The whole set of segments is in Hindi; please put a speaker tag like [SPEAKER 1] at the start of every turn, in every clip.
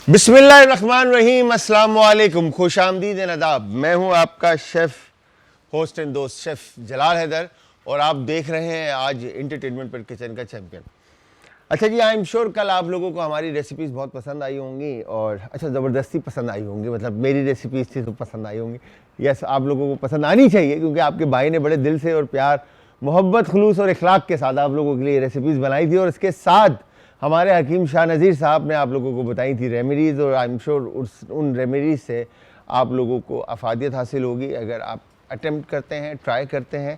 [SPEAKER 1] बिस्मिल्लाहिर्रहमानिर्रहीम, अस्सलाम वालेकुम, खुश आमदीद नदाब। मैं हूं आपका शेफ़, होस्ट एंड दोस्त शेफ़ जलाल हैदर और आप देख रहे हैं आज एंटरटेनमेंट पर किचन का चैंपियन। अच्छा जी, आई एम श्योर कल आप लोगों को हमारी रेसिपीज़ बहुत पसंद आई होंगी और अच्छा ज़बरदस्ती पसंद आई होंगी, मतलब मेरी रेसिपीज़ थी तो पसंद आई होंगी। यस, आप लोगों को पसंद आनी चाहिए क्योंकि आपके भाई ने बड़े दिल से और प्यार, मोहब्बत, खुलूस और इखलाक के साथ आप लोगों के लिए रेसिपीज़ बनाई थी और इसके साथ हमारे हकीम शाह नज़ीर साहब ने आप लोगों को बताई थी रेमेडीज़ और आई एम श्योर उन रेमेडीज़ से आप लोगों को अफादियत हासिल होगी अगर आप अटेम्प्ट करते हैं, ट्राई करते हैं।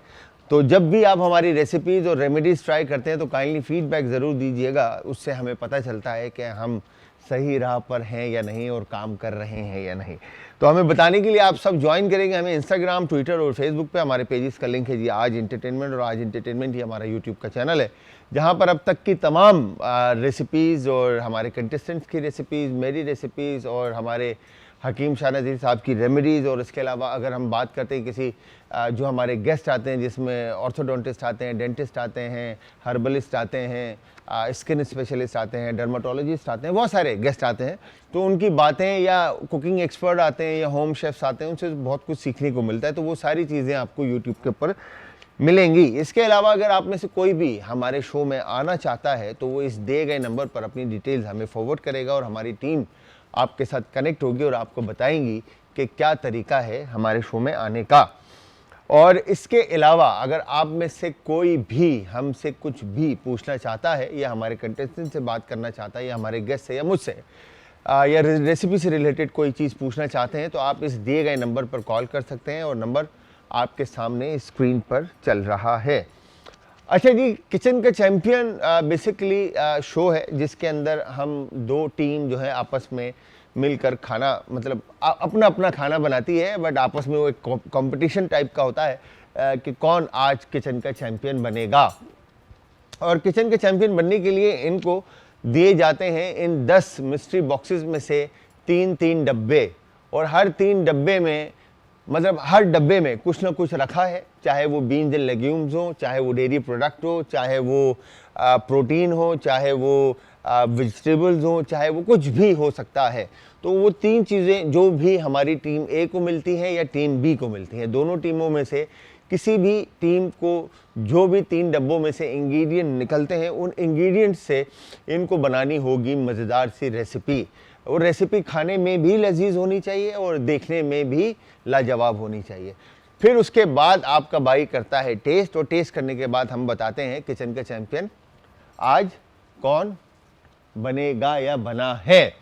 [SPEAKER 1] तो जब भी आप हमारी रेसिपीज़ और रेमेडीज़ ट्राई करते हैं तो काइंडली फीडबैक ज़रूर दीजिएगा, उससे हमें पता चलता है कि हम सही राह पर हैं या नहीं और काम कर रहे हैं या नहीं। तो हमें बताने के लिए आप सब ज्वाइन करेंगे हमें इंस्टाग्राम, ट्विटर और फेसबुक पे। हमारे पेजेस का लिंक है जी आज एंटरटेनमेंट, और आज एंटरटेनमेंट ही हमारा यूट्यूब का चैनल है जहाँ पर अब तक की तमाम रेसिपीज़ और हमारे कंटेस्टेंट्स की रेसिपीज़, मेरी रेसिपीज़ और हमारे हकीम शाह नज़ीर साहब की रेमेडीज़, और इसके अलावा अगर हम बात करते हैं किसी जो हमारे गेस्ट आते हैं जिसमें ऑर्थोडोंटिस्ट आते हैं, डेंटिस्ट आते हैं, हर्बलिस्ट आते हैं, स्किन स्पेशलिस्ट आते हैं, डर्माटोलॉजिस्ट आते हैं, बहुत सारे गेस्ट आते हैं, तो उनकी बातें या कुकिंग एक्सपर्ट आते हैं या होम शेफ्स आते हैं, उनसे बहुत कुछ सीखने को मिलता है। तो वो सारी चीज़ें आपको यूट्यूब के ऊपर मिलेंगी। इसके अलावा अगर आप में से कोई भी हमारे शो में आना चाहता है तो वो इस दिए गए नंबर पर अपनी डिटेल्स हमें फॉरवर्ड करेगा और हमारी टीम आपके साथ कनेक्ट होगी और आपको बताएंगी कि क्या तरीका है हमारे शो में आने का। और इसके अलावा अगर आप में से कोई भी हमसे कुछ भी पूछना चाहता है या हमारे कंटेस्टेंट से बात करना चाहता है या हमारे गेस्ट से या मुझसे या रेसिपी से रिलेटेड कोई चीज़ पूछना चाहते हैं तो आप इस दिए गए नंबर पर कॉल कर सकते हैं और नंबर आपके सामने स्क्रीन पर चल रहा है। अच्छा जी, किचन का चैम्पियन बेसिकली शो है जिसके अंदर हम दो टीम जो है आपस में मिलकर खाना, मतलब अपना अपना खाना बनाती है, बट आपस में वो एक कंपटीशन टाइप का होता है कि कौन आज किचन का चैम्पियन बनेगा। और किचन के चैम्पियन बनने के लिए इनको दिए जाते हैं इन 10 मिस्ट्री बॉक्सेस में से 3-3 डब्बे, और हर 3 डब्बे में, मतलब हर डब्बे में कुछ ना कुछ रखा है, चाहे वो बीन्स एंड लेग्यूम्स हो, चाहे वो डेयरी प्रोडक्ट हो, चाहे वो प्रोटीन हो, चाहे वो वेजिटेबल्स हो, चाहे वो कुछ भी हो सकता है। तो वो 3 चीज़ें जो भी हमारी टीम ए को मिलती हैं या टीम बी को मिलती हैं, दोनों टीमों में से किसी भी टीम को जो भी 3 डब्बों में से इंग्रेडिएंट निकलते हैं उन इंग्रेडिएंट से इनको बनानी होगी मज़ेदार सी रेसिपी। और रेसिपी खाने में भी लजीज होनी चाहिए और देखने में भी लाजवाब होनी चाहिए। फिर उसके बाद आपका भाई करता है टेस्ट, और टेस्ट करने के बाद हम बताते हैं किचन का चैंपियन आज कौन बनेगा या बना है।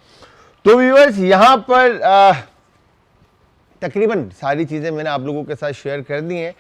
[SPEAKER 1] तो व्यूअर्स, यहाँ पर तकरीबन सारी चीज़ें मैंने आप लोगों के साथ शेयर कर दी हैं।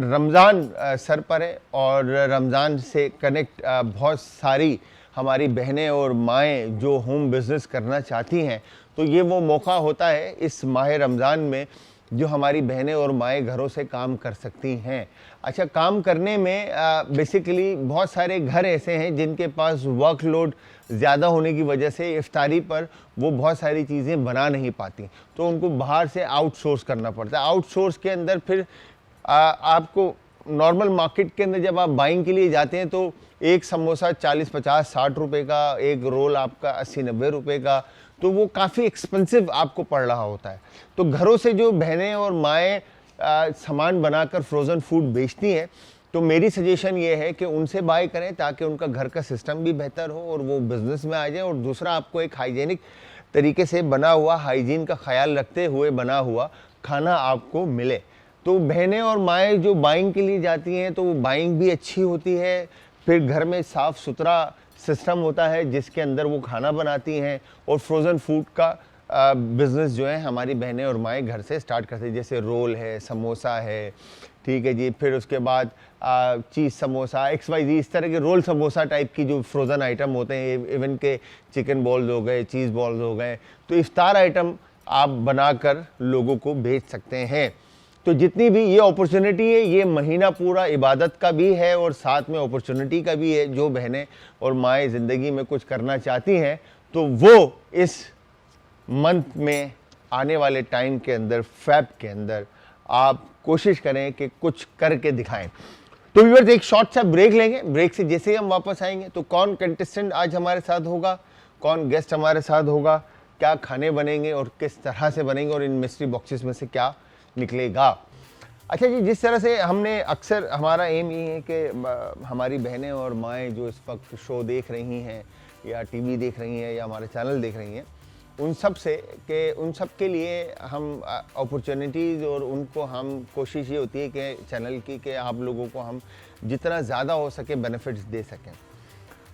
[SPEAKER 1] रमज़ान सर पर है और रमज़ान से कनेक्ट बहुत सारी हमारी बहनें और माएँ जो होम बिज़नेस करना चाहती हैं, तो ये वो मौका होता है इस माह रमज़ान में जो हमारी बहनें और माएँ घरों से काम कर सकती हैं। अच्छा, काम करने में बेसिकली बहुत सारे घर ऐसे हैं जिनके पास वर्कलोड ज़्यादा होने की वजह से इफ्तारी पर वो बहुत सारी चीज़ें बना नहीं पाती, तो उनको बाहर से आउटसोर्स करना पड़ता है। आउटसोर्स के अंदर फिर आपको नॉर्मल मार्केट के अंदर जब आप बाइंग के लिए जाते हैं तो एक समोसा 40-50-60 रुपये का, एक रोल आपका 80-90 रुपये का, तो वो काफ़ी एक्सपेंसिव आपको पड़ रहा होता है। तो घरों से जो बहनें और माएँ सामान बनाकर फ्रोज़न फूड बेचती हैं, तो मेरी सजेशन ये है कि उनसे बाय करें ताकि उनका घर का सिस्टम भी बेहतर हो और वो बिज़नेस में आ जाए, और दूसरा आपको एक हाइजीनिक तरीके से बना हुआ, हाइजीन का ख्याल रखते हुए बना हुआ खाना आपको मिले। तो बहनें और माएँ जो बाइंग के लिए जाती हैं तो वो बाइंग भी अच्छी होती है, फिर घर में साफ़ सुथरा सिस्टम होता है जिसके अंदर वो खाना बनाती हैं, और फ्रोज़न फूड का बिज़नेस जो है हमारी बहनें और माएँ घर से स्टार्ट करती हैं, जैसे रोल है, समोसा है, ठीक है जी, फिर उसके बाद चीज़ समोसा, XYZ, इस तरह के रोल समोसा टाइप की जो फ्रोज़न आइटम होते हैं, इवन के चिकन बॉल्स हो गए, चीज़ बॉल्स हो गए, तो इफ्तार आइटम आप बनाकर लोगों को भेज सकते हैं। तो जितनी भी ये अपॉर्चुनिटी है, ये महीना पूरा इबादत का भी है और साथ में अपॉर्चुनिटी का भी है। जो बहनें और माएँ ज़िंदगी में कुछ करना चाहती हैं तो वो इस मंथ में आने वाले टाइम के अंदर, फ़ेब के अंदर आप कोशिश करें कि कुछ करके दिखाएं। तो व्यूअर्स, एक शॉर्ट सा ब्रेक लेंगे, ब्रेक से जैसे ही हम वापस आएंगे तो कौन कंटेस्टेंट आज हमारे साथ होगा, कौन गेस्ट हमारे साथ होगा, क्या खाने बनेंगे और किस तरह से बनेंगे और इन मिस्ट्री बॉक्सेस में से क्या निकलेगा। अच्छा जी, जिस तरह से हमने अक्सर, हमारा एम ये है कि हमारी बहनें और माएँ जो इस वक्त शो देख रही हैं या टीवी देख रही हैं या हमारे चैनल देख रही हैं, उन सब के लिए हम अपॉर्चुनिटीज़ और उनको हम कोशिश ये होती है कि चैनल की कि आप लोगों को हम जितना ज़्यादा हो सके बेनिफिट्स दे सकें।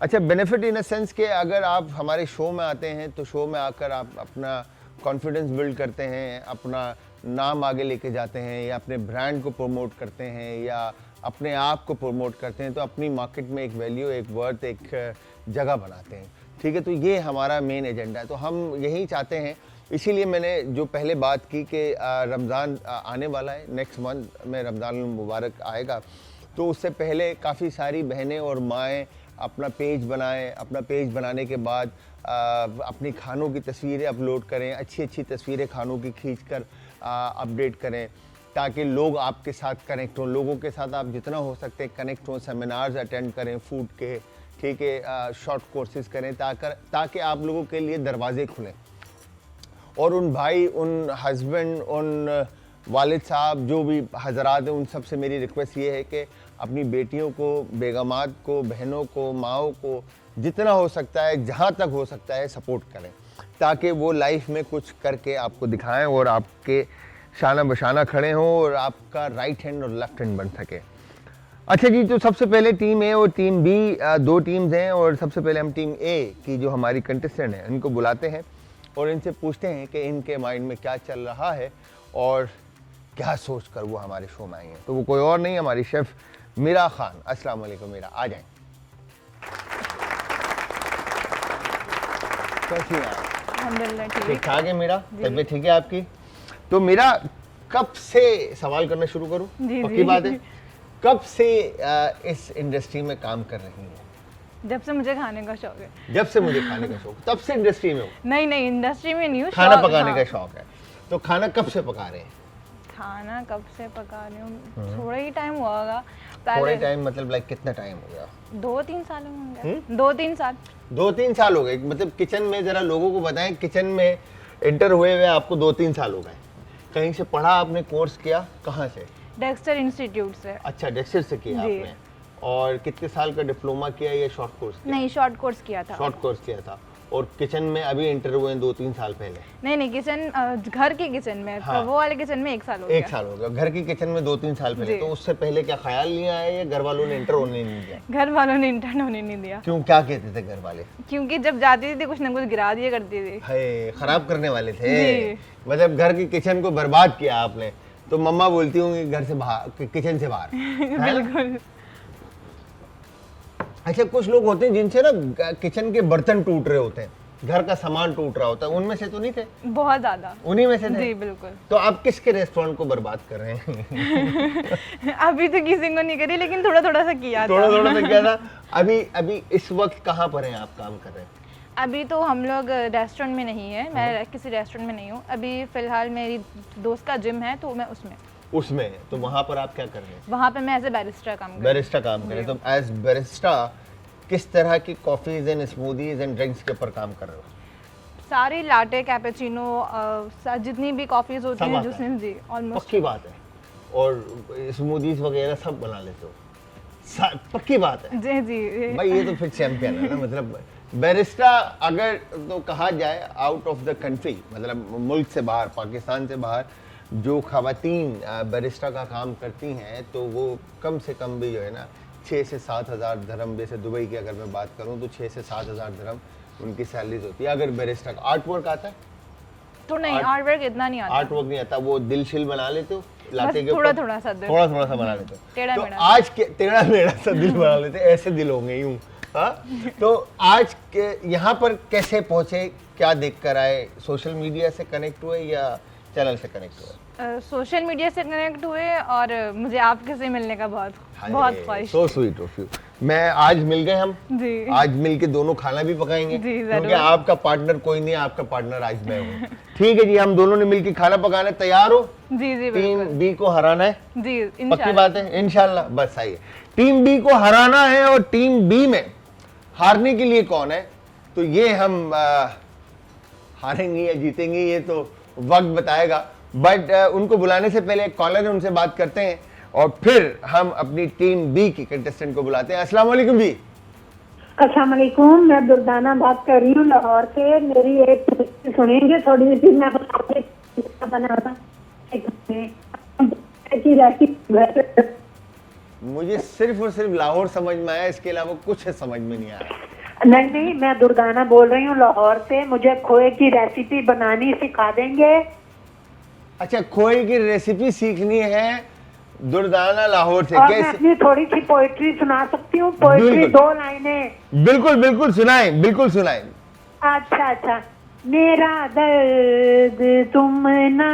[SPEAKER 1] अच्छा, बेनिफिट इन अ सेंस कि अगर आप हमारे शो में आते हैं तो शो में आकर आप अपना कॉन्फिडेंस बिल्ड करते हैं, अपना नाम आगे लेके जाते हैं या अपने ब्रांड को प्रमोट करते हैं या अपने आप को प्रमोट करते हैं, तो अपनी मार्केट में एक वैल्यू, एक वर्थ, एक जगह बनाते हैं। ठीक है, तो ये हमारा मेन एजेंडा है, तो हम यही चाहते हैं। इसीलिए मैंने जो पहले बात की कि रमज़ान आने वाला है, नेक्स्ट मंथ में रमज़ान मुबारक आएगा, तो उससे पहले काफ़ी सारी बहनें और माएँ अपना पेज बनाएं। अपना पेज बनाने के बाद अपनी खानों की तस्वीरें अपलोड करें, अच्छी अच्छी तस्वीरें खानों की खींचकर अपडेट करें, ताकि लोग आपके साथ कनेक्ट हों, लोगों के साथ आप जितना हो सकते हैं कनेक्ट हों, सेमिनार्स अटेंड करें फूड के, ठीक है, शॉर्ट कोर्सेज करें, ताकि आप लोगों के लिए दरवाजे खुलें। और उन भाई, उन हस्बैंड, उन वालिद साहब, जो भी हजरात हैं, उन सब से मेरी रिक्वेस्ट ये है कि अपनी बेटियों को, बेगमात को, बहनों को, माओं को जितना हो सकता है, जहाँ तक हो सकता है सपोर्ट करें, ताकि वो लाइफ में कुछ करके आपको दिखाएं और आपके शाना बशाना खड़े हों और आपका राइट हैंड और लेफ्ट हैंड बन सके। अच्छा जी, तो सबसे पहले टीम ए और टीम बी, दो टीम्स हैं, और सबसे पहले हम टीम ए की जो हमारी कंटेस्टेंट हैं इनको बुलाते हैं और इनसे पूछते हैं कि इनके माइंड में क्या चल रहा है और क्या सोच कर वो हमारे शो में आई हैं। तो वो कोई और नहीं, हमारी शेफ़ मीरा खान। अस्सलाम वालेकुम मीरा, आ जाएं। कैसी हैं आप?
[SPEAKER 2] अल्हम्दुलिल्लाह
[SPEAKER 1] ठीक ठाक है मीरा, तबीयत ठीक है आपकी? तो मीरा, कब से सवाल करना शुरू करूं? पक्की बात है, कब से इस इंडस्ट्री में काम कर रही हैं?
[SPEAKER 2] जब से मुझे खाने का शौक है।
[SPEAKER 1] जब से मुझे खाने का शौक, तब से इंडस्ट्री में हो?
[SPEAKER 2] नहीं, इंडस्ट्री में नहीं हूँ,
[SPEAKER 1] खाना पकाने का शौक है। तो खाना कब से पका रहे हैं?
[SPEAKER 2] खाना कब से पका रही हूँ, थोड़ा ही टाइम हुआ होगा।
[SPEAKER 1] थोड़ा टाइम मतलब लाइक कितना टाइम हो गया?
[SPEAKER 2] 2-3 साल होंगे। 2-3 साल।
[SPEAKER 1] 2-3 साल हो गए, मतलब किचन में, जरा लोगों को बताएं, किचन में एंटर हुए आपको 2-3 साल हो गए। कहीं से पढ़ा आपने, कोर्स किया, कहाँ से?
[SPEAKER 2] डेक्स्टर इंस्टीट्यूट से।
[SPEAKER 1] अच्छा, डेक्स्टर से किया आपने। और कितने साल का डिप्लोमा किया या शॉर्ट कोर्स किया?
[SPEAKER 2] नहीं, शॉर्ट कोर्स किया था।
[SPEAKER 1] शॉर्ट कोर्स किया था। और किचन में अभी एंटर हुए 2-3 साल पहले?
[SPEAKER 2] नहीं, किचन, घर के किचन में।
[SPEAKER 1] हाँ।
[SPEAKER 2] वो वाले किचन में 1 साल हो गया।
[SPEAKER 1] 1 साल हो गया, घर की किचन में 2-3 साल पहले। तो उससे पहले क्या ख्याल नहीं आया या घर वालों ने एंटर होने नहीं दिया?
[SPEAKER 2] घर वालों ने इंटर्न होने नहीं दिया।
[SPEAKER 1] क्यों, क्या कहते थे घर वाले?
[SPEAKER 2] क्योंकि जब जाती थी कुछ ना कुछ गिरा दिया करती थी।
[SPEAKER 1] है, खराब करने वाले थे। मतलब घर की किचन को बर्बाद किया आपने। तो मम्मा बोलती होंगी घर से बाहर, किचन से बाहर।
[SPEAKER 2] बिल्कुल।
[SPEAKER 1] अच्छा, कुछ लोग होते हैं जिनसे ना किचन के बर्तन टूट रहे होते हैं, घर का सामान टूट रहा होता है, उनमें से तो नहीं थे?
[SPEAKER 2] बहुत ज्यादा।
[SPEAKER 1] उन्हीं में से थे?
[SPEAKER 2] जी बिल्कुल।
[SPEAKER 1] तो आप किसके रेस्टोरेंट को बर्बाद कर रहे हैं?
[SPEAKER 2] अभी तो किसी को नहीं करी, लेकिन थोड़ा थोड़ा सा किया था।
[SPEAKER 1] थोड़ा सा किया था। अभी इस वक्त कहाँ पर हैं आप, काम कर रहे हैं?
[SPEAKER 2] अभी तो हम लोग रेस्टोरेंट में नहीं है, मैं किसी रेस्टोरेंट में नहीं हूँ अभी। फिलहाल मेरी दोस्त का जिम है तो मैं उसमें। तो वहाँ पर आप क्या कर रहे हैं? वहाँ पे मैं एज ए बैरिस्टा काम कर रही हूँ।
[SPEAKER 1] तो एज बैरिस्टा किस तरह की coffees and smoothies and drinks के ऊपर काम कर रहे हो?
[SPEAKER 2] सारी लाटे, कैपेचिनो, जितनी भी कॉफीज होती हैं, जूस, जी ऑलमोस्ट।
[SPEAKER 1] पक्की बात है। और स्मूदीज वगैरह सब बना लेते हो? पक्की बात है।
[SPEAKER 2] जी जी
[SPEAKER 1] भाई, ये तो फिर चैंपियन है ना। मतलब बैरिस्टा अगर तो कहा जाए आउट ऑफ द कंट्री, मतलब मुल्क से बाहर, पाकिस्तान से बाहर जो खवातीन बैरिस्टा का काम करती हैं, तो वो कम से कम भी जो है ना 6 से 7 हज़ार धर्म, जैसे दुबई की अगर मैं बात करूं तो 6 से 7 हज़ार धर्म उनकी सैलरीज होती है। अगर बैरिस्टा का आर्ट वर्क आता है
[SPEAKER 2] तो नहीं, आर्ट वर्क इतना नहीं आता।
[SPEAKER 1] आर्ट वर्क नहीं आता, वो दिल शिल बना लेते हो, लाते के
[SPEAKER 2] थोड़ा
[SPEAKER 1] ऊपर
[SPEAKER 2] थोड़ा सा
[SPEAKER 1] बना लेते हो।
[SPEAKER 2] टेढ़ा
[SPEAKER 1] तो आज के टेढ़ा मेढ़ा सा दिल बना लेते, ऐसे दिल होंगे यूं। हाँ, तो आज के यहाँ पर कैसे पहुँचे, क्या देख कर आए? सोशल मीडिया से कनेक्ट हुए या चैनल से कनेक्ट हुए?
[SPEAKER 2] सोशल मीडिया से कनेक्ट हुए और मुझे आपके से मिलने का बहुत ख्वाहिश।
[SPEAKER 1] So sweet of you. मैं आज मिल गए हम जी। आज मिल के दोनों खाना भी पकाएंगे, क्योंकि आपका पार्टनर कोई नहीं है, आपका पार्टनर आज मैं हूँ। ठीक है जी, हम दोनों ने मिलकर खाना पकाना। तैयार हो?
[SPEAKER 2] जी
[SPEAKER 1] टीम बी को हराना है
[SPEAKER 2] जी,
[SPEAKER 1] पक्की बात है, इंशाल्लाह। बस आइए, टीम बी को हराना है और टीम बी में हारने के लिए कौन है, तो ये हम हारेंगे या जीतेंगे ये तो वक्त बताएगा, बट उनको बुलाने से पहले एक कॉलर है, उनसे बात करते हैं और फिर हम अपनी टीम बी की कंटेस्टेंट को बुलाते हैं। अस्सलाम वालेकुम जी।
[SPEAKER 3] अस्सलाम वालेकुम, मैं दुर्दाना बात कर रही हूँ लाहौर से। मेरी एक सुनेंगे थोड़ी सी? मैं बना था
[SPEAKER 1] मुझे सिर्फ और सिर्फ लाहौर समझ में आया, इसके अलावा कुछ समझ में नहीं आया।
[SPEAKER 3] नहीं, मैं दुर्दाना बोल रही हूँ लाहौर से। मुझे खोए की रेसिपी बनानी सिखा देंगे?
[SPEAKER 1] अच्छा, खोए की रेसिपी सीखनी है दुर्दाना लाहौर से।
[SPEAKER 3] और मैं अपनी थोड़ी सी पोइट्री सुना सकती हूँ? पोइट्री 2 लाइनें।
[SPEAKER 1] बिल्कुल बिल्कुल सुनाएं, बिल्कुल सुनाएं।
[SPEAKER 3] अच्छा। मेरा दर्द तुम ना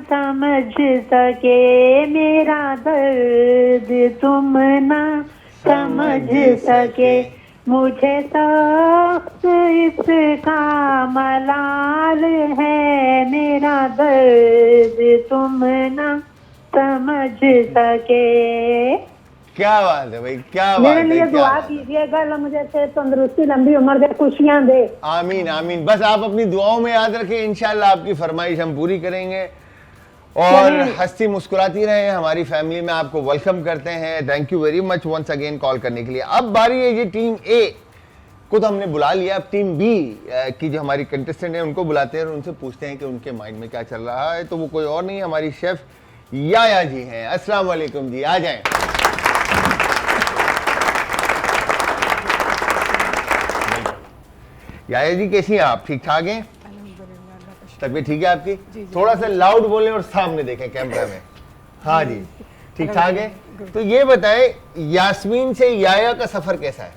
[SPEAKER 3] समझ सके, मेरा दर्द तुम ना समझ सके, मुझे सख्त इसका मलाल है, मेरा दर्द तुम ना समझ सके।
[SPEAKER 1] क्या बात है भाई, क्या बात
[SPEAKER 3] मेरे
[SPEAKER 1] है।
[SPEAKER 3] लिए दुआ कीजिएगा, अल्लाह मुझे सेहत तंदुरुस्ती लंबी उम्र दे, खुशियां दे।
[SPEAKER 1] आमीन आमीन। बस आप अपनी दुआओं में याद रखें, इंशाल्लाह आपकी फरमाइश हम पूरी करेंगे और हंसती मुस्कुराती रहें। हमारी फैमिली में आपको वेलकम करते हैं। Thank you very much once again call करने के लिए। अब बारी है ये टीम ए को तो हमने बुला लिया, अब टीम बी की जो हमारी कंटेस्टेंट है उनको बुलाते हैं और उनसे पूछते हैं कि उनके माइंड में क्या चल रहा है। तो वो कोई और नहीं, हमारी शेफ याया जी हैं। अस्सलाम वालेकुम जी, आ जाएं। याया जी कैसी हैं आप? ठीक ठाक हैं? तबीयत ठीक है आपकी? थोड़ा सा लाउड बोलें और सामने देखें कैमरा में। हाँ जी, ठीक ठाक है। तो ये बताएं, यास्मीन से याया का सफर कैसा है?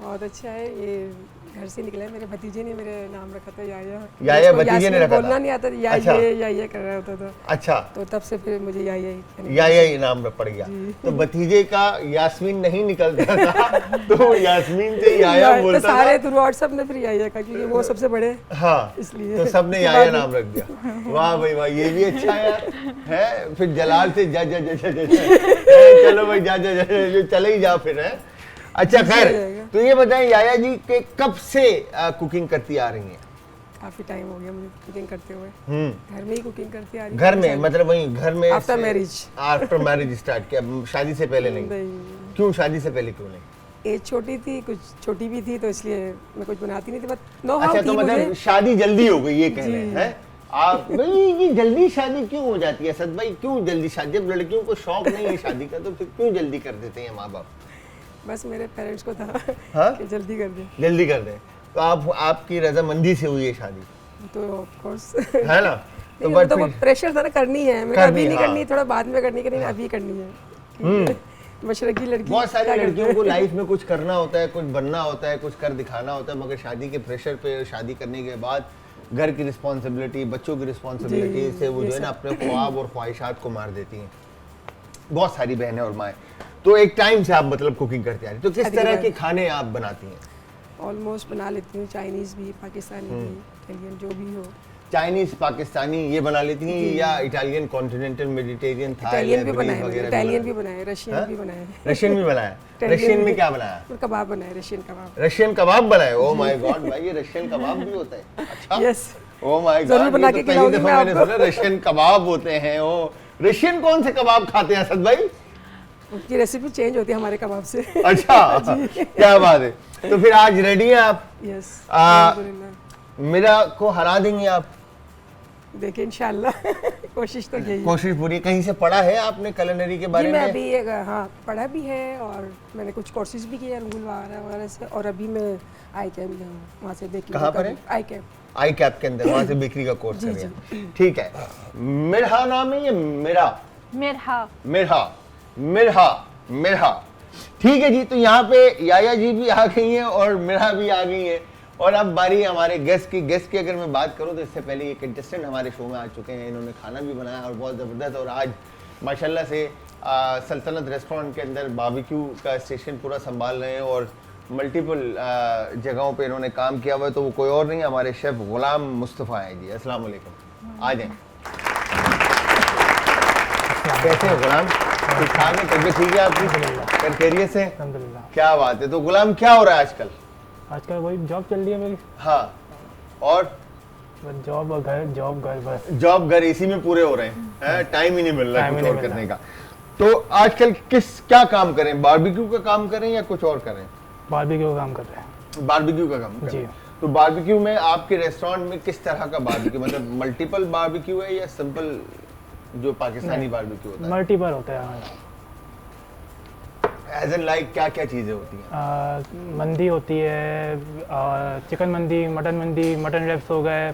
[SPEAKER 4] बहुत अच्छा है। ये घर से निकला है, मेरे भतीजे ने मेरे नाम रखा था याया।
[SPEAKER 1] याया भतीजे ने रखा था?
[SPEAKER 4] बोलना नहीं आता या
[SPEAKER 1] अच्छा।
[SPEAKER 4] ये कर रहा होता था।
[SPEAKER 1] अच्छा,
[SPEAKER 4] तो तब से फिर मुझे याया
[SPEAKER 1] ही नाम पड़ गया। तो भतीजे का यास्मीन नहीं निकलता था तो यास्मीन से याया बोलता
[SPEAKER 4] तो सारे थ्रू व्हाट्सएप में फिर याया का, क्योंकि वो सबसे बड़े।
[SPEAKER 1] हाँ,
[SPEAKER 4] इसलिए
[SPEAKER 1] तो सबने याया नाम रख दिया। वाह भाई वाह, ये भी अच्छा यार है। फिर जलाल से जा जा जा जा चलो भाई जा जा जा चले ही जाओ फिर है। अच्छा खैर, तो ये बताएं याया जी के कब से कुकिंग करती आ रही हैं?
[SPEAKER 4] काफी टाइम हो गया मुझे कुकिंग करते हुए। घर में ही कुकिंग करती आ रही हूं।
[SPEAKER 1] घर में मतलब वहीं घर में?
[SPEAKER 4] After marriage.
[SPEAKER 1] After marriage start किया, शादी से पहले नहीं? क्यों शादी से पहले क्यों नहीं?
[SPEAKER 4] एज छोटी थी, कुछ छोटी भी थी, तो इसलिए मैं कुछ बनाती नहीं थी। बट नो हाउ
[SPEAKER 1] अच्छा, तो मतलब शादी जल्दी हो गई ये कह रहे हैं आप? भाई ये जल्दी शादी क्यों हो जाती है असद भाई? क्यों जल्दी शादी? जब लड़कियों को शौक नहीं है शादी का तो फिर क्यों जल्दी कर देते हैं माँ बाप?
[SPEAKER 4] बस मेरे पेरेंट्स को था कि जल्दी कर दे।
[SPEAKER 1] जल्दी कर दे। तो आपकी रजामंदी से हुई है शादी?
[SPEAKER 4] तो ऑफ कोर्स
[SPEAKER 1] है ना।
[SPEAKER 4] तो बट तो प्रेशर था ना, करनी है। मैं अभी नहीं करनी, थोड़ा बाद में करनी, नहीं अभी करनी है। मशरकी लड़की,
[SPEAKER 1] बहुत सारी लड़कियों को लाइफ में कुछ करना होता है, कुछ बनना होता है, कुछ कर दिखाना होता है, मगर शादी के प्रेशर पे, शादी करने के बाद घर की रिस्पॉन्सिबिलिटी, बच्चों की रिस्पॉन्सिबिलिटी से वो जो है ना अपने ख्वाब और ख्वाहिशात को मार देती हैं बहुत सारी बहनें और माएँ। तो एक टाइम से आप मतलब कुकिंग करते आ रही, तो किस तरह के खाने आप बनाती हैं?
[SPEAKER 4] ऑलमोस्ट बना लेती हूँ, चाइनीज भी, पाकिस्तानी भी, इटालियन, जो भी हो।
[SPEAKER 1] चाइनीज, पाकिस्तानी ये बना लेती हैं या Italian, continental, Mediterranean, Thai,
[SPEAKER 4] Italian भी बनाया, इटालियन भी बनाया, रशियन भी बनाया।
[SPEAKER 1] रशियन भी बनाया? रशियन में क्या बनाया?
[SPEAKER 4] कबाब बनाए, रशियन कबाब।
[SPEAKER 1] रशियन कबाब बनाए? ओह माय गॉड भाई, ये रशियन कबाब भी होता है? अच्छा,
[SPEAKER 4] यस।
[SPEAKER 1] ओह माय गॉड,
[SPEAKER 4] जरूर बना के खिलाऊंगी मैं आपको।
[SPEAKER 1] मैंने सुना रशियन कबाब होते हैं। ओ रशियन कौन से कबाब खाते हैं असद भाई?
[SPEAKER 4] उनकी रेसिपी चेंज होती है हमारे कबाब से।
[SPEAKER 1] अच्छा, क्या बात है। तो फिर आज रेडी हैं आप?
[SPEAKER 4] यस।
[SPEAKER 1] मेरा को हरा देंगे आप?
[SPEAKER 4] देखिए इंशाल्लाह कोशिश तो यही है।
[SPEAKER 1] कोशिश पूरी। कहीं से पढ़ा है आपने कुलिनरी के बारे में?
[SPEAKER 4] मैं अभी पढ़ा भी है और मैंने कुछ कोर्सेज भी किए रंगुल वगैरह से, और अभी मैं आई कैप गया हूँ, वहाँ से देख।
[SPEAKER 1] कहाँ पर है?
[SPEAKER 4] आई कैप।
[SPEAKER 1] आई कैप के अंदर, वहाँ से बेकरी का कोर्स कर रहे हैं। ठीक है। मिरहा नाम है या मिरा?
[SPEAKER 2] मिरहा।
[SPEAKER 1] मिरहा, मिरहा, मिरहा। ठीक है जी। तो यहाँ पे याया जी भी आ गई हैं और मिरहा भी आ गई हैं। और अब बारी हमारे गेस्ट की अगर मैं बात करूं तो इससे पहले ये कंटेस्टेंट हमारे शो में आ चुके हैं। इन्होंने खाना भी बनाया और बहुत ज़बरदस्त। और आज माशाल्लाह से सल्तनत रेस्टोरेंट के अंदर बारबेक्यू का स्टेशन पूरा संभाल रहे हैं और मल्टीपल जगहों पे इन्होंने काम किया हुआ है। तो वो कोई और नहीं, हमारे शेफ गुलाम मुस्तफ़ा हैं जी। अस्सलाम वालेकुम, आ जाएं। कैसे हैं गुलाम? ठीक ठाक है? तबीयत ठीक है आपकी? खैरियत से?
[SPEAKER 5] अल्हम्दुलिल्लाह।
[SPEAKER 1] क्या बात है। तो गुलाम क्या हो रहा है आजकल?
[SPEAKER 5] आजकल वही जॉब चल रही है मेरी,
[SPEAKER 1] हाँ, और
[SPEAKER 5] बस जॉब और घर, जॉब घर, बस।
[SPEAKER 1] जॉब घर इसी में पूरे हो रहे हैं, टाइम ही नहीं मिल रहा
[SPEAKER 5] टाइम
[SPEAKER 1] कुछ
[SPEAKER 5] ही
[SPEAKER 1] और
[SPEAKER 5] नहीं मिल
[SPEAKER 1] करने का। तो आजकल क्या काम करें, बारबेक्यू का काम करें या कुछ और करें?
[SPEAKER 5] बारबेक्यू का काम कर रहे हैं।
[SPEAKER 1] बारबेक्यू का काम करें।
[SPEAKER 5] जी।
[SPEAKER 1] तो बारबेक्यू में आपके रेस्टोरेंट में किस तरह का बारबेक्यू, मतलब मल्टीपल बारबेक्यू है या सिंपल जो पाकिस्तानी बारबेक्यू होता है?
[SPEAKER 5] मल्टीपल होता है हमारा।
[SPEAKER 1] एज एन लाइक क्या क्या चीजें होती हैं?
[SPEAKER 5] मंदी होती है, और चिकन मंदी, मटन रैप्स हो गए,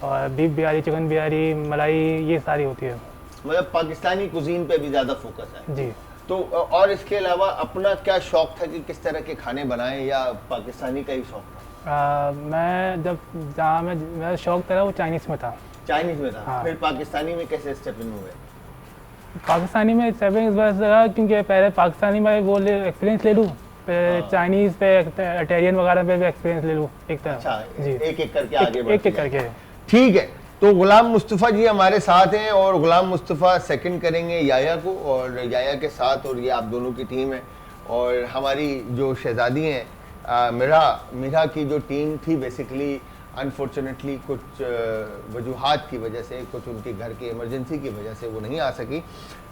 [SPEAKER 5] और बीफ बिहारी, चिकन बिहारी, मलाई, ये सारी होती है।
[SPEAKER 1] मतलब पाकिस्तानी कुजीन पे भी ज्यादा फोकस है।
[SPEAKER 5] जी।
[SPEAKER 1] तो और इसके अलावा अपना क्या शौक था कि किस तरह के खाने बनाएं, या पाकिस्तानी का ही शौक था?
[SPEAKER 5] मैं जब जहाँ मेरा शौक था वो चाइनीज़ में था।
[SPEAKER 1] चाइनीज में था।
[SPEAKER 5] हाँ।
[SPEAKER 1] फिर पाकिस्तानी में कैसे स्टेप इन हुए?
[SPEAKER 5] पाकिस्तानी में सेविंग इस बार लगा क्योंकि पहले पाकिस्तानी में वो एक्सपीरियंस ले लूँ, फिर
[SPEAKER 1] हाँ।
[SPEAKER 5] चाइनीज़ पे, इटालियन वगैरह पे भी एक्सपीरियंस ले लूँ एक तरह।
[SPEAKER 1] अच्छा,
[SPEAKER 5] जी।
[SPEAKER 1] एक एक करके आगे
[SPEAKER 5] एक
[SPEAKER 1] बढ़ते
[SPEAKER 5] एक करके।
[SPEAKER 1] ठीक है। तो गुलाम मुस्तफ़ा जी हमारे साथ हैं, और गुलाम मुस्तफ़ा सेकंड करेंगे याया को, और याया के साथ, और ये आप दोनों की टीम है। और हमारी जो शहजादी हैं मीरा की जो टीम थी, बेसिकली अनफॉर्चुनेटली कुछ वजूहात की वजह से, कुछ उनके घर के इमरजेंसी की वजह से वो नहीं आ सकी।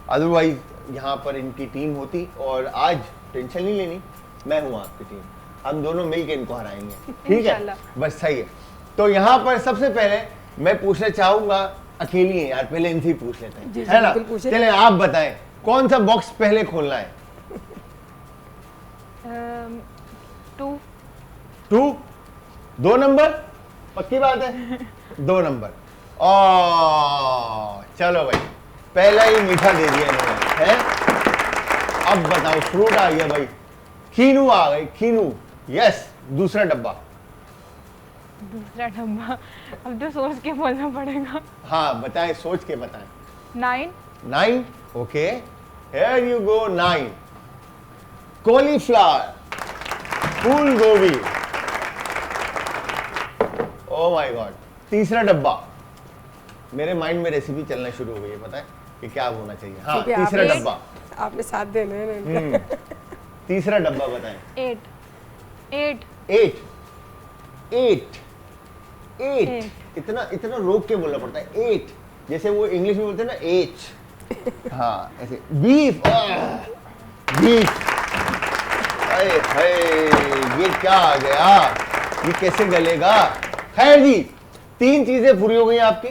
[SPEAKER 1] अदरवाइज यहाँ पर इनकी टीम होती, और आज टेंशन नहीं लेनी, मैं हूँ आपकी टीम, हम दोनों मिलके इनको हराएंगे। ठीक है,
[SPEAKER 2] इंशाल्लाह।
[SPEAKER 1] बस सही है। तो यहाँ पर सबसे पहले मैं पूछना चाहूंगा, अकेली हैं यार, पहले इनसे ही पूछ लेते हैं,
[SPEAKER 4] जी,
[SPEAKER 1] है ना?
[SPEAKER 4] बिल्कुल पूछिए।
[SPEAKER 1] चले आप बताएं कौन सा बॉक्स पहले खोलना है?
[SPEAKER 2] 2
[SPEAKER 1] 2 नंबर, पक्की बात है? 2 नंबर। ओ चलो भाई, पहला ही मीठा दे दिया इन्होंने, है? अब बताओ, फ्रूट आ गया भाई, खीनू आ गई, खीनू। यस, दूसरा डब्बा।
[SPEAKER 2] अब तो सोच के बोलना पड़ेगा।
[SPEAKER 1] हाँ बताएं, सोच के बताएं।
[SPEAKER 2] 9
[SPEAKER 1] okay, here you go, 9 cauliflower, फूल गोभी। ओ माय गॉड, तीसरा डब्बा। मेरे माइंड में रेसिपी चलना शुरू हो गई है, पता है कि क्या होना चाहिए। हाँ,
[SPEAKER 4] क्योंकि
[SPEAKER 1] तीसरा
[SPEAKER 4] आपने-
[SPEAKER 1] डब्बा।
[SPEAKER 4] आपने साथ देना है ना इनका।
[SPEAKER 1] तीसरा डब्बा बताएं।
[SPEAKER 2] 8
[SPEAKER 1] 8 इतना इतना रोक के बोलना पड़ता है। 8 जैसे वो इंग्लिश में बोलते हैं ना, एच। हाँ ऐसे। Beef, beef. अरे हाय, ये क्या आ गया, ये कैसे गलेगा? खैर जी, 3 चीजें पूरी हो गई आपकी,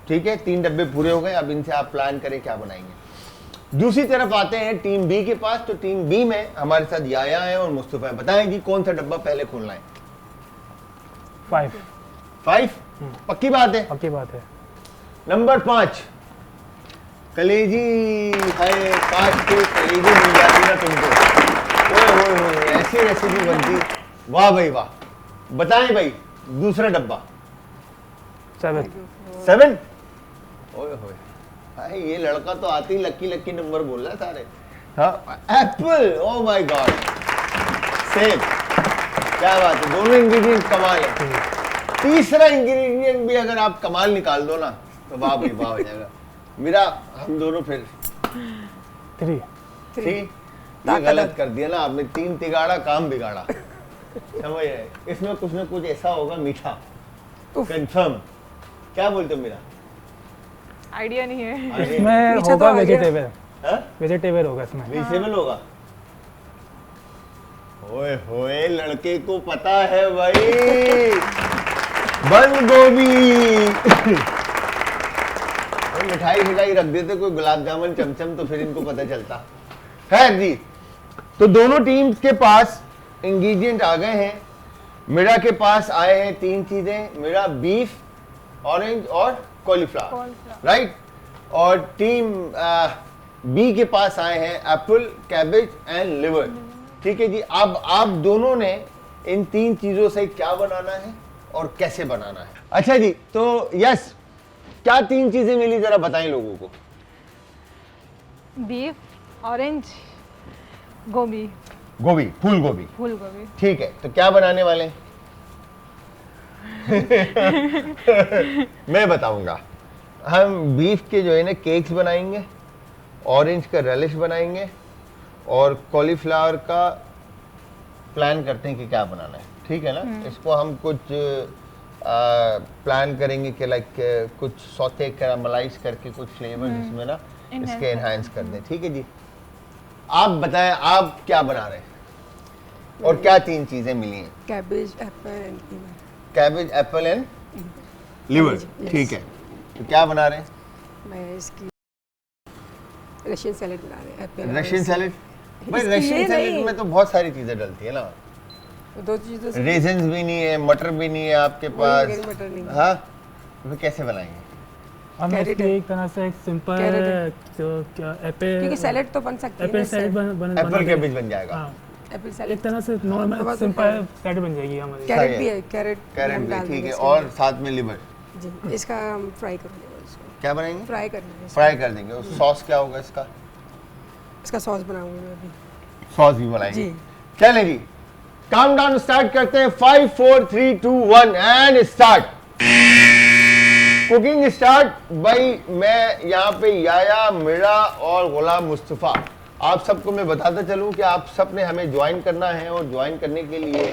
[SPEAKER 1] ठीक है, 3 डब्बे पूरे हो गए। अब इनसे आप प्लान करें क्या बनाएंगे। दूसरी तरफ आते हैं टीम बी के पास। तो टीम बी में हमारे साथ याया है और मुस्तफा है। बताएं जी, कौन सा डब्बा पहले खोलना है? 5 पक्की बात है?
[SPEAKER 5] पक्की बात है।
[SPEAKER 1] नंबर 5 कलेजी है। 5 के कलेजी मिल जाती ना तुमको, ओए ऐसी रेसिपी बनती, वाह भाई वाह। बताएं भाई, दूसरा डब्बा। 7 ओए होए, भाई ये लड़का तो आते ही लक्की लक्की नंबर बोल रहा है सारे। हाँ, एप्पल, ओ माय गॉड, सेब। क्या बात है, दोनों इंग्रेडिएंट कमाल है। तीसरा इंग्रेडिएंट भी अगर आप कमाल निकाल दो ना, तो वाह भाई वाह हो जाएगा। मेरा हम दोनों फिर
[SPEAKER 5] 3
[SPEAKER 1] ठीक, ये गलत कर दिया ना आपने। 3 तिगाड़ा, काम बिगाड़ा। समझ आए? इसमें कुछ ना कुछ ऐसा होगा मीठा, कंफर्म। क्या बोलते हो? मेरा
[SPEAKER 2] आइडिया नहीं है।
[SPEAKER 5] इसमें
[SPEAKER 4] मीठा तो
[SPEAKER 5] होगा
[SPEAKER 4] आ गया।
[SPEAKER 5] वेजिटेबल,
[SPEAKER 1] हाँ?
[SPEAKER 5] वेजिटेबल होगा इसमें।
[SPEAKER 1] वेजिटेबल होगा। ओए होए, लड़के को पता है भाई, बंद गोभी। मिठाई मिठाई रख देते, कोई गुलाब जामुन चमचम, तो फिर इनको पता चलता। खैर जी, तो दोनों टीम्स के पास इंग्रेडिएंट आ गए हैं। मीरा के पास आए हैं 3 चीजें, मीरा बीफ, ऑरेंज और कॉलीफ्लावर, राइट। और टीम बी के पास आए हैं एप्पल, कैबेज एंड लिवर। ठीक है जी, अब आप दोनों ने इन 3 चीजों से क्या बनाना है और कैसे बनाना है। अच्छा जी, तो यस, क्या 3 चीजें मिली, जरा बताएं लोगों को।
[SPEAKER 2] बीफ, ऑरेंज, गोभी,
[SPEAKER 1] गोभी, फूल गोभी।
[SPEAKER 2] फूल गोभी।
[SPEAKER 1] ठीक है, तो क्या बनाने वाले हैं? मैं बताऊंगा। हम बीफ के जो है ना केक्स बनाएंगे, ऑरेंज का रेलिश बनाएंगे, और कॉलीफ्लावर का प्लान करते हैं कि क्या बनाना है। ठीक है ना। इसको हम कुछ प्लान करेंगे कि लाइक कुछ सौते कैरामलाइज करके कुछ फ्लेवर इसमें ना इसके एनहांस कर दें, ठीक है जी। आप बताएं आप क्या बना रहे हैं और क्या 3 चीजें मिली हैं?
[SPEAKER 4] Cabbage, apple and liver.
[SPEAKER 1] Cabbage, apple and liver, ठीक है। तो क्या बना रहे हैं?
[SPEAKER 4] मैं इसकी रशियन सैलेड बना रहे हैं, एप्पल।
[SPEAKER 1] Russian salad? भाई
[SPEAKER 4] इसकी
[SPEAKER 1] रशियन
[SPEAKER 4] ये
[SPEAKER 1] सैलेड
[SPEAKER 4] नहीं।
[SPEAKER 1] में तो बहुत सारी चीजें डलती है ना।
[SPEAKER 4] 2 चीज़ों से
[SPEAKER 1] रेजिन्स भी नहीं है, मटर भी नहीं है आपके पास।
[SPEAKER 4] मटर नहीं है।
[SPEAKER 1] हाँ, तो कैसे बनाएंगे?
[SPEAKER 5] हम
[SPEAKER 4] कैरेट
[SPEAKER 5] इसकी
[SPEAKER 4] है।
[SPEAKER 5] एक तरह से एक सिंपल
[SPEAKER 4] कैरेट है।
[SPEAKER 5] जो क्या एप्पल
[SPEAKER 4] क्योंकि सैलेड तो बन सकती है
[SPEAKER 5] एप्पल
[SPEAKER 4] ना,
[SPEAKER 5] सैलेड बन
[SPEAKER 1] एप्पल कैबेज बन जाएगा।
[SPEAKER 5] हाँ,
[SPEAKER 4] एप्पल सैलेड।
[SPEAKER 5] एक तरह से नॉर्मल
[SPEAKER 4] बहुत
[SPEAKER 5] सिंपल सैलेड बन जाएगी हमारी।
[SPEAKER 1] सही
[SPEAKER 4] कैरेट
[SPEAKER 1] है।
[SPEAKER 4] भी है, कैरेट
[SPEAKER 1] कैरेट
[SPEAKER 4] हम
[SPEAKER 1] भी
[SPEAKER 4] डाल
[SPEAKER 1] ठीक
[SPEAKER 4] देंगे
[SPEAKER 1] है,
[SPEAKER 4] इसके
[SPEAKER 1] और
[SPEAKER 4] अंदर।
[SPEAKER 1] साथ में लिवर।
[SPEAKER 4] जी, इसका हम फ्राई करेंगे इसको।
[SPEAKER 1] क्या बनाएंगे?
[SPEAKER 4] फ्राई करेंगे इसको।
[SPEAKER 1] फ्राई कर देंगे। और सॉस क्या होगा इसका?
[SPEAKER 4] इसका सॉस बनाऊंगी मैं अभी।
[SPEAKER 1] सॉस भी बनाएंगे।
[SPEAKER 4] जी।
[SPEAKER 1] चलें जी, काउंटडाउन स्टार्ट करते हैं। 5 4 3 2 1 एंड स्टार्ट। Cooking start. भाई मैं यहाँ पे याया, मिरा और गुलाम मुस्तफ़ा, आप सबको मैं बताता चलूँ कि आप सब ने हमें ज्वाइन करना है, और ज्वाइन करने के लिए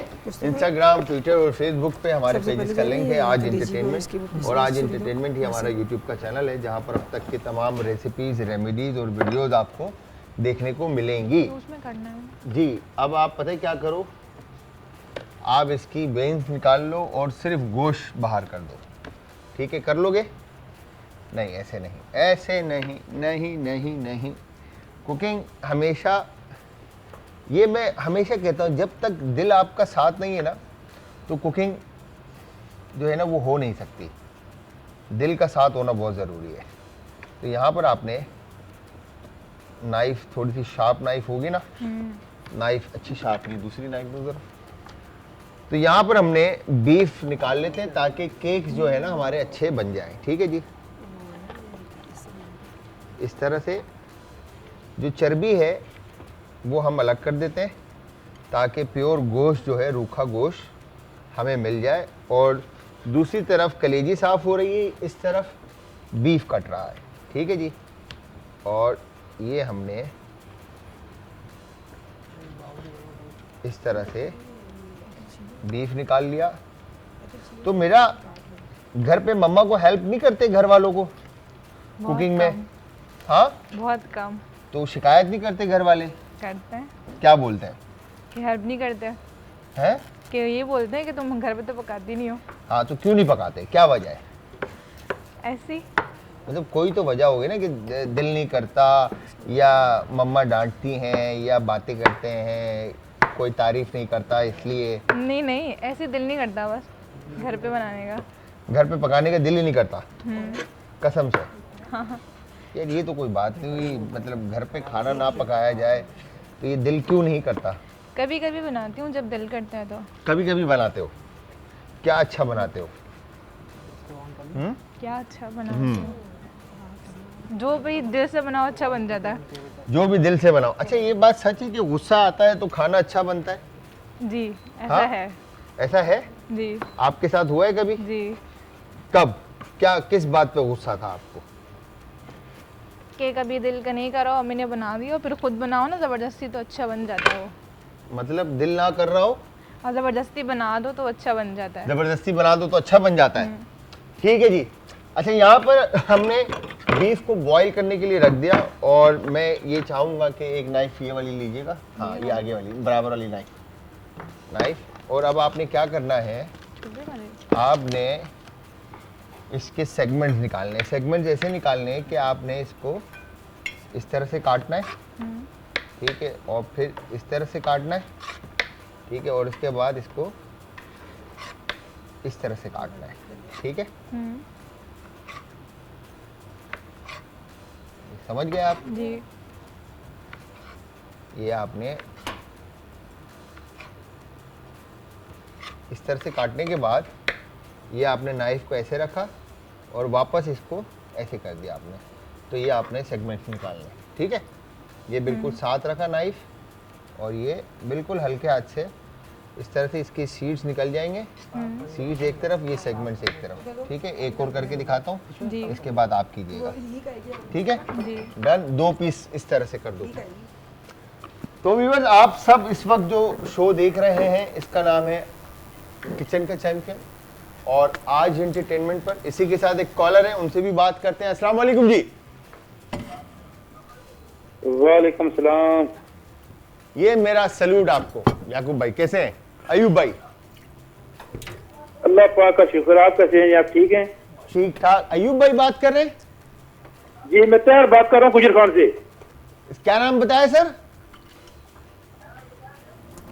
[SPEAKER 1] इंस्टाग्राम, ट्विटर और फेसबुक पे हमारे
[SPEAKER 4] सबसे
[SPEAKER 1] पेजेस
[SPEAKER 4] पहले
[SPEAKER 1] का लिंक है
[SPEAKER 4] ये
[SPEAKER 1] आज
[SPEAKER 4] तो
[SPEAKER 1] एंटरटेनमेंट। और आज एंटरटेनमेंट ही हमारा यूट्यूब का चैनल है, जहाँ पर अब तक के तमाम रेसिपीज, रेमेडीज और वीडियोज आपको देखने को मिलेंगी।
[SPEAKER 2] तो उसमें करना है
[SPEAKER 1] जी, अब आप पता है क्या करो, आप इसकी बेन्स निकाल लो और सिर्फ गोश्त बाहर कर दो, ठीक है? कर लोगे? नहीं, ऐसे नहीं, ऐसे नहीं, नहीं नहीं नहीं। कुकिंग हमेशा, ये मैं हमेशा कहता हूँ, जब तक दिल आपका साथ नहीं है ना, तो कुकिंग जो है ना वो हो नहीं सकती। दिल का साथ होना बहुत ज़रूरी है। तो यहाँ पर आपने नाइफ, थोड़ी सी शार्प नाइफ होगी ना, नाइफ अच्छी शार्प नहीं, दूसरी नाइफ दो जरा। तो यहाँ पर हमने बीफ निकाल लेते हैं ताकि केक जो है ना हमारे अच्छे बन जाएं, ठीक है जी। इस तरह से जो चर्बी है वो हम अलग कर देते हैं ताकि प्योर गोश्त जो है, रूखा गोश्त हमें मिल जाए। और दूसरी तरफ कलेजी साफ़ हो रही है, इस तरफ बीफ कट रहा है, ठीक है जी। और ये हमने इस तरह से बीफ निकाल लिया। तो मेरा घर पे मम्मा को हेल्प नहीं करते घर वालों को कुकिंग में? हाँ,
[SPEAKER 2] बहुत कम
[SPEAKER 1] तो शिकायत नहीं करते घर वाले?
[SPEAKER 2] करते हैं
[SPEAKER 1] क्या बोलते हैं?
[SPEAKER 2] कि हेल्प नहीं करते
[SPEAKER 1] हैं?
[SPEAKER 2] कि ये बोलते हैं कि तुम घर पे तो पकाती नहीं हो।
[SPEAKER 1] हाँ, तो क्यों नहीं पकाते? क्या वजह है?
[SPEAKER 2] ऐसी
[SPEAKER 1] मतलब कोई तो वजह होगी ना कि दिल नहीं करता, या मम्मा डांटती हैं, या बातें करते हैं, कोई तारीफ नहीं करता इसलिए?
[SPEAKER 2] नहीं नहीं, ऐसे दिल नहीं करता बस घर पे बनाने का।
[SPEAKER 1] घर पे पकाने का दिल ही नहीं करता? कसम से? यार ये तो कोई बात नहीं हुई। मतलब घर पे खाना ना पकाया जाए तो ये दिल क्यों नहीं करता?
[SPEAKER 2] कभी कभी बनाती हूँ जब दिल करता है तो।
[SPEAKER 1] कभी कभी बनाते हो? क्या अच्छा बनाते हो?
[SPEAKER 2] क्या अच्छा बनाती हूँ, जो भी दिल से बनाओ अच्छा बन जाता है।
[SPEAKER 1] जो भी दिल से बनाओ। अच्छा, ये बात सच है कि गुस्सा आता है तो खाना अच्छा बनता है?
[SPEAKER 2] जी ऐसा
[SPEAKER 1] हाँ?
[SPEAKER 2] है।
[SPEAKER 1] ऐसा है?
[SPEAKER 2] जी
[SPEAKER 1] आपके साथ हुआ है कभी?
[SPEAKER 2] जी,
[SPEAKER 1] कब? क्या, किस बात पे गुस्सा था आपको?
[SPEAKER 2] कि कभी दिल का नहीं करो, मम्मी ने बना दिया, फिर खुद बनाओ ना ज़बरदस्ती तो अच्छा बन जाता है वो।
[SPEAKER 1] मतलब दिल ना कर रहा हो
[SPEAKER 2] और ज़बरदस्ती बना दो तो अच्छा बन जाता है।
[SPEAKER 1] जबरदस्ती बना दो तो अच्छा बन जाता है, ठीक है जी। अच्छा, यहाँ पर हमने बीफ को बॉईल करने के लिए रख दिया, और मैं ये चाहूँगा कि एक नाइफ ये वाली लीजिएगा। हाँ, ये आगे वाली बराबर वाली नाइफ। और अब आपने क्या करना है, आपने इसके सेगमेंट्स निकालने हैं। सेगमेंट्स ऐसे निकालने हैं कि आपने इसको इस तरह से काटना है, ठीक है, और फिर इस तरह से काटना है, ठीक है, और इसके बाद इसको इस तरह से काटना है, ठीक है। समझ गए आप?
[SPEAKER 2] जी
[SPEAKER 1] ये आपने इस तरह से काटने के बाद ये आपने नाइफ को ऐसे रखा और वापस इसको ऐसे कर दिया आपने। तो ये आपने सेगमेंट्स निकालने हैं, ठीक है। ये बिल्कुल साथ रखा नाइफ, और ये बिल्कुल हल्के हाथ से इस तरह से इसके सीड्स निकल जाएंगे। सीड्स एक तरफ, ये सेगमेंट्स एक तरफ, ठीक है। एक और करके दिखाता हूँ,
[SPEAKER 2] जी
[SPEAKER 1] इसके बाद आप कीजिएगा, ठीक है।
[SPEAKER 2] जी
[SPEAKER 1] डन। 2 पीस इस तरह से कर दो। तो व्यूअर्स, आप सब इस वक्त जो शो देख रहे हैं इसका नाम है किचन का चैंपियन। और आज एंटरटेनमेंट पर इसी के साथ एक कॉलर है, उनसे भी बात करते हैं। अस्सलाम वालेकुम जी।
[SPEAKER 6] वालेकुम सलाम।
[SPEAKER 1] ये मेरा सैल्यूट आपको याकूब भाई। कैसे हैं अयूब भाई?
[SPEAKER 6] अल्लाह पाक का शुक्र। आप कैसे हैं? आप ठीक हैं?
[SPEAKER 1] ठीक ठाक। अयूब भाई बात कर रहे हैं?
[SPEAKER 6] जी मैं तैयार बात कर रहा हूँ गुजर खान से।
[SPEAKER 1] क्या नाम बताया सर?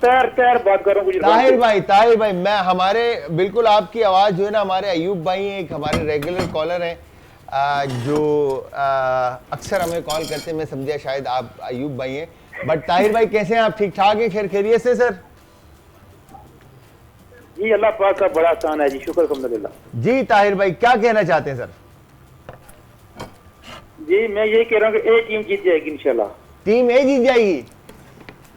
[SPEAKER 6] तैयार बात कर रहा हूँ गुजर खान
[SPEAKER 1] ताहिर
[SPEAKER 6] से।
[SPEAKER 1] भाई, ताहिर भाई, मैं हमारे बिल्कुल आपकी आवाज़ जो है ना, हमारे अयूब भाई एक हमारे रेगुलर कॉलर हैं जो अक्सर हमें कॉल करते हैं। मैं समझा शायद आप अयूब भाई हैं। बट ताहिर भाई कैसे हैं आप? ठीक ठाक हैं? खैर खैरियत से सर?
[SPEAKER 6] जी अल्लाह पाक का बड़ा आसान है जी, शुक्र अल्हम्दुलिल्लाह।
[SPEAKER 1] जी ताहिर भाई क्या कहना चाहते हैं सर?
[SPEAKER 6] जी मैं ये कह रहा हूँ कि ए टीम जीत जाएगी इंशाल्लाह।
[SPEAKER 1] टीम ए जीत जाएगी?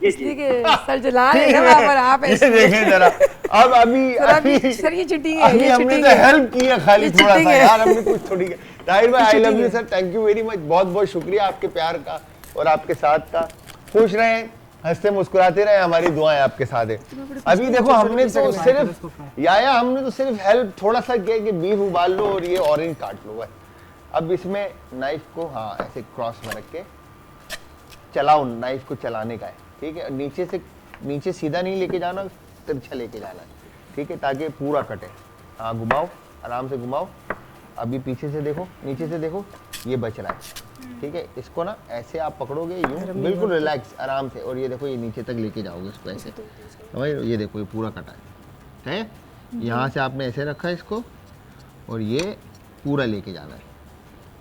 [SPEAKER 6] जी
[SPEAKER 4] इसलिए
[SPEAKER 6] जी
[SPEAKER 4] कि सर जलाल है ना वहाँ पर, आप
[SPEAKER 1] ये देखें जरा। अब अभी
[SPEAKER 4] सर ये चीटिंग है,
[SPEAKER 1] अभी
[SPEAKER 4] ये
[SPEAKER 1] हमने
[SPEAKER 4] चीटिंग
[SPEAKER 1] तो
[SPEAKER 4] है।
[SPEAKER 1] हेल्प की है खाली
[SPEAKER 4] ये
[SPEAKER 1] थोड़ा
[SPEAKER 4] cheating
[SPEAKER 1] सा
[SPEAKER 4] है।
[SPEAKER 1] यार, हमने कुछ थोड़ी किया। ताहिर भाई आई लव
[SPEAKER 4] cheating
[SPEAKER 1] यू
[SPEAKER 4] है।
[SPEAKER 1] Sir, thank you very much. बहुत बहुत शुक्रिया आपके प्यार का और आपके साथ का। खुश रहें, हंसते मुस्कुराते रहे, हमारी दुआएं आपके साथ है। अभी देखो हमने तो सिर्फ याया हमने तो सिर्फ हेल्प थोड़ा सा किया कि बीफ उबाल लो और ये ऑरेंज काट लो बस। अब इसमें नाइफ को हाँ ऐसे क्रॉस में रख के चलाओ, नाइफ को चलाने का है, ठीक है। नीचे सीधा नहीं लेके जाना, तिरछा लेके जाना है, ठीक है, ताकि पूरा कटे। हाँ घुमाओ, आराम से घुमाओ। अभी पीछे से देखो, नीचे से देखो, ये बच रहा है, ठीक है। इसको ना ऐसे आप पकड़ोगे यूं बिल्कुल रिलैक्स आराम से, और ये देखो ये नीचे तक लेके जाओगे इसको ऐसे, समझ रहे हो? ये देखो ये पूरा कटा है। यहाँ से आपने ऐसे रखा है इसको और ये पूरा लेके जाना है,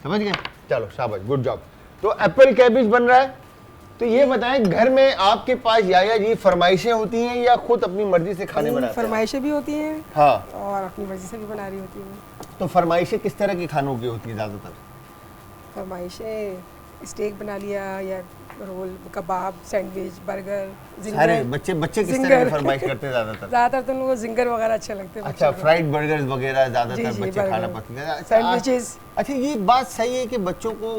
[SPEAKER 1] समझ गए? चलो शाबाश, गुड जॉब। तो एप्पल कैबिज बन रहा है। तो ये बताएं घर में आपके पास याया जी फरमाइशें होती हैं या खुद अपनी मर्जी से खाने बनाते हैं?
[SPEAKER 4] फरमाइशें भी होती हैं
[SPEAKER 1] हाँ।
[SPEAKER 4] और अपनी मर्जी से भी बना रही होती हैं।
[SPEAKER 1] तो फरमाइशें किस तरह की खानों की होती है ज़्यादातर?
[SPEAKER 4] फरमाइशें स्टेक बना लिया या रोल, कबाब, सैंडविच, बर्गर,
[SPEAKER 1] सारे बच्चे किस तरह की फरमाइश करते हैं ज़्यादातर?
[SPEAKER 4] ज़्यादातर तो उनको जिंगर वगैरह अच्छे लगते हैं।
[SPEAKER 1] अच्छा, फ्राइड बर्गर्स वगैरह
[SPEAKER 4] जी,
[SPEAKER 1] ज़्यादातर
[SPEAKER 4] जी,
[SPEAKER 1] बच्चे
[SPEAKER 4] बर्गर।
[SPEAKER 1] खाना पसंद करते हैं।
[SPEAKER 4] सैंडविचेस।
[SPEAKER 1] अच्छा, ये बात सही है कि बच्चों को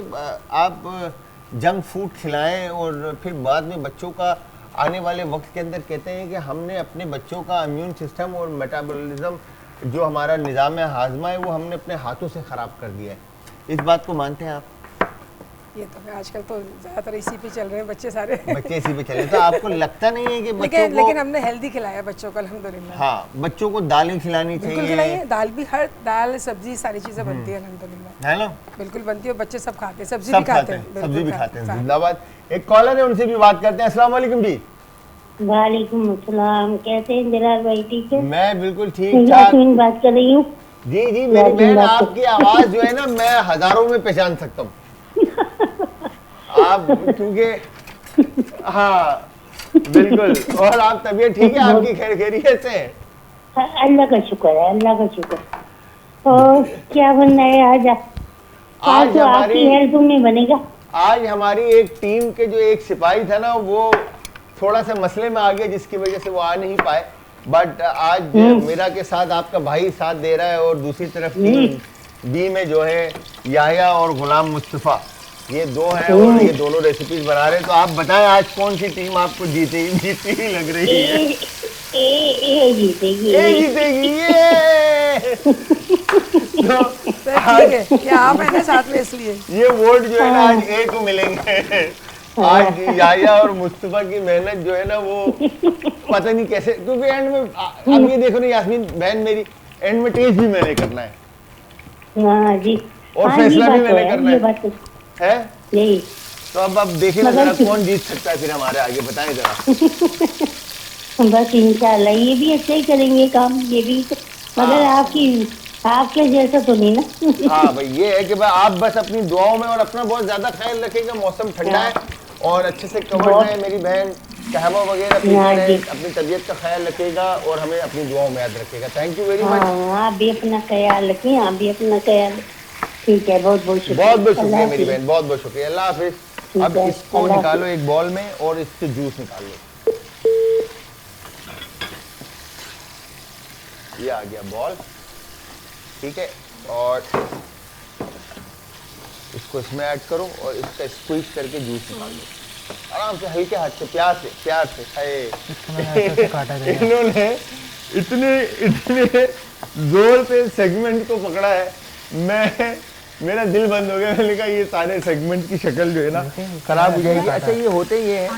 [SPEAKER 1] आप जंक फूड खिलाएं और फिर बाद में बच्चों का आने वाले वक्त के अंदर कहते हैं कि हमने अपने बच्चों का इम्यून सिस्टम और मेटाबॉलिज्म जो हमारा निज़ाम हाजमा है वो हमने अपने हाथों से ख़राब कर दिया है। इस बात को मानते हैं आप?
[SPEAKER 4] ये तो है, आजकल तो ज़्यादातर इसी पे चल रहे हैं बच्चे सारे।
[SPEAKER 1] बच्चे इसी पे चले, तो आपको लगता नहीं है कि बच्चों को
[SPEAKER 4] लेकिन हमने हेल्दी खिलाया बच्चों को अल्हम्दुलिल्लाह।
[SPEAKER 1] हाँ, बच्चों को दालें खिलानी
[SPEAKER 4] बिल्कुल
[SPEAKER 1] चाहिए,
[SPEAKER 4] खिलाइए, दाल भी, हर दाल सब्जी सारी चीज़ें बनती है अल्हम्दुलिल्लाह,
[SPEAKER 1] है ना?
[SPEAKER 4] बिल्कुल बनती है। बच्चे सब खाते हैं, सब्जी
[SPEAKER 1] सब
[SPEAKER 4] भी खाते हैं,
[SPEAKER 1] सब्जी भी
[SPEAKER 4] बिल्कुल
[SPEAKER 1] खाते हैं।
[SPEAKER 4] सारे।
[SPEAKER 1] जिंदाबाद। एक कॉलर है, उनसे भी बात करते हैं। अस्सलाम वालेकुम जी।
[SPEAKER 3] वालेकुम अस्सलाम। कैसे हैं जलाल भाई? ठीक है,
[SPEAKER 1] मैं बिल्कुल ठीक
[SPEAKER 3] मैं
[SPEAKER 1] ठाक।
[SPEAKER 3] यास्मीन बात कर रही हूँ।
[SPEAKER 1] जी जी, मेरी बहन, आपकी आवाज जो है ना मैं हजारों में पहचान सकता हूँ। आप क्योंकि हाँ बिल्कुल। और आप तबीयत ठीक है आपकी? खैर खैरियत से?
[SPEAKER 3] अल्लाह का शुक्र है, अल्लाह का शुक्र। और क्या बनना है आज? आज तो आपकी हेल्प में बनेगा।
[SPEAKER 1] आज हमारी एक टीम के जो एक सिपाही था ना वो थोड़ा सा मसले में आ गया जिसकी वजह से वो आ नहीं पाए। बट आज मेरा के साथ आपका भाई साथ दे रहा है और दूसरी तरफ टीम बी में जो है याया और गुलाम मुस्तफ़ा, ये दो हैं और ये दोनों रेसिपीज बना रहे हैं। तो आप बताएं आज कौन सी टीम आपको जीती ही लग रही है?
[SPEAKER 3] ए जीतेगी।
[SPEAKER 1] ए जीतेगी ये। तो
[SPEAKER 4] ठीक है, क्या आप हैं ना साथ में, इसलिए
[SPEAKER 1] ये वोट जो है ना आज ए को मिलेंगे। आज याया और मुस्तफा की मेहनत जो है ना वो पता नहीं कैसे, क्योंकि एंड में अब ये देखो ना यास्मीन बहन मेरी, एंड में टेस्ट भी मैंने करना है।
[SPEAKER 3] हाँ जी,
[SPEAKER 1] और
[SPEAKER 3] हाँ,
[SPEAKER 1] फैसला
[SPEAKER 3] ये
[SPEAKER 1] भी
[SPEAKER 3] बात तो
[SPEAKER 1] मैंने करना
[SPEAKER 3] ये
[SPEAKER 1] है।
[SPEAKER 3] बात तो
[SPEAKER 1] है
[SPEAKER 3] यही।
[SPEAKER 1] तो अब देखें ना जरा कौन जीत सकता है फिर हमारे आगे, बताएं जरा।
[SPEAKER 3] बस इंशाल्लाह ये भी अच्छा ही करेंगे काम, ये भी, मगर आपके जैसा तो नहीं ना।
[SPEAKER 1] हाँ भाई, ये है कि भाई आप बस अपनी दुआओं में और अपना बहुत ज्यादा ख्याल रखेगा। मौसम ठंडा है और अच्छे से कवर है मेरी बहन, कहवा वगैरह पीते रहे, अपनी तबीयत का ख्याल रखेगा और हमें अपनी दुआओं में याद रखेगा। Thank you very much.
[SPEAKER 3] हाँ, आप भी अपना ख्याल रखिए, आप भी अपना ख्याल। ठीक है, बहुत बहुत शुक्रिया।
[SPEAKER 1] बहुत बहुत शुक्रिया
[SPEAKER 3] अल्लाह
[SPEAKER 1] मेरी
[SPEAKER 3] हाफिज़।
[SPEAKER 1] बहन, बहुत बहुत शुक्रिया। अल्लाह हाफिज।
[SPEAKER 3] ठीक
[SPEAKER 1] अब
[SPEAKER 3] है,
[SPEAKER 1] इसको
[SPEAKER 3] अल्लाह
[SPEAKER 1] निकालो एक बॉल में और इससे जूस निकाल लो। ये आ गया बॉल, ठीक है। और इसको इसमें ऐड करो और इसका स्क्वीज करके जूस निकाल लो आराम से, हल्के हाथ से, प्यार से।
[SPEAKER 5] इसको मैंने ऐसे काटा था।
[SPEAKER 1] इन्होंने इतने जोर से सेगमेंट को पकड़ा है, मेरा दिल बंद हो गया। मैंने कहा ये सारे सेगमेंट की शक्ल जो है ना खराब हो जाएगी। अच्छा ये होते ही है,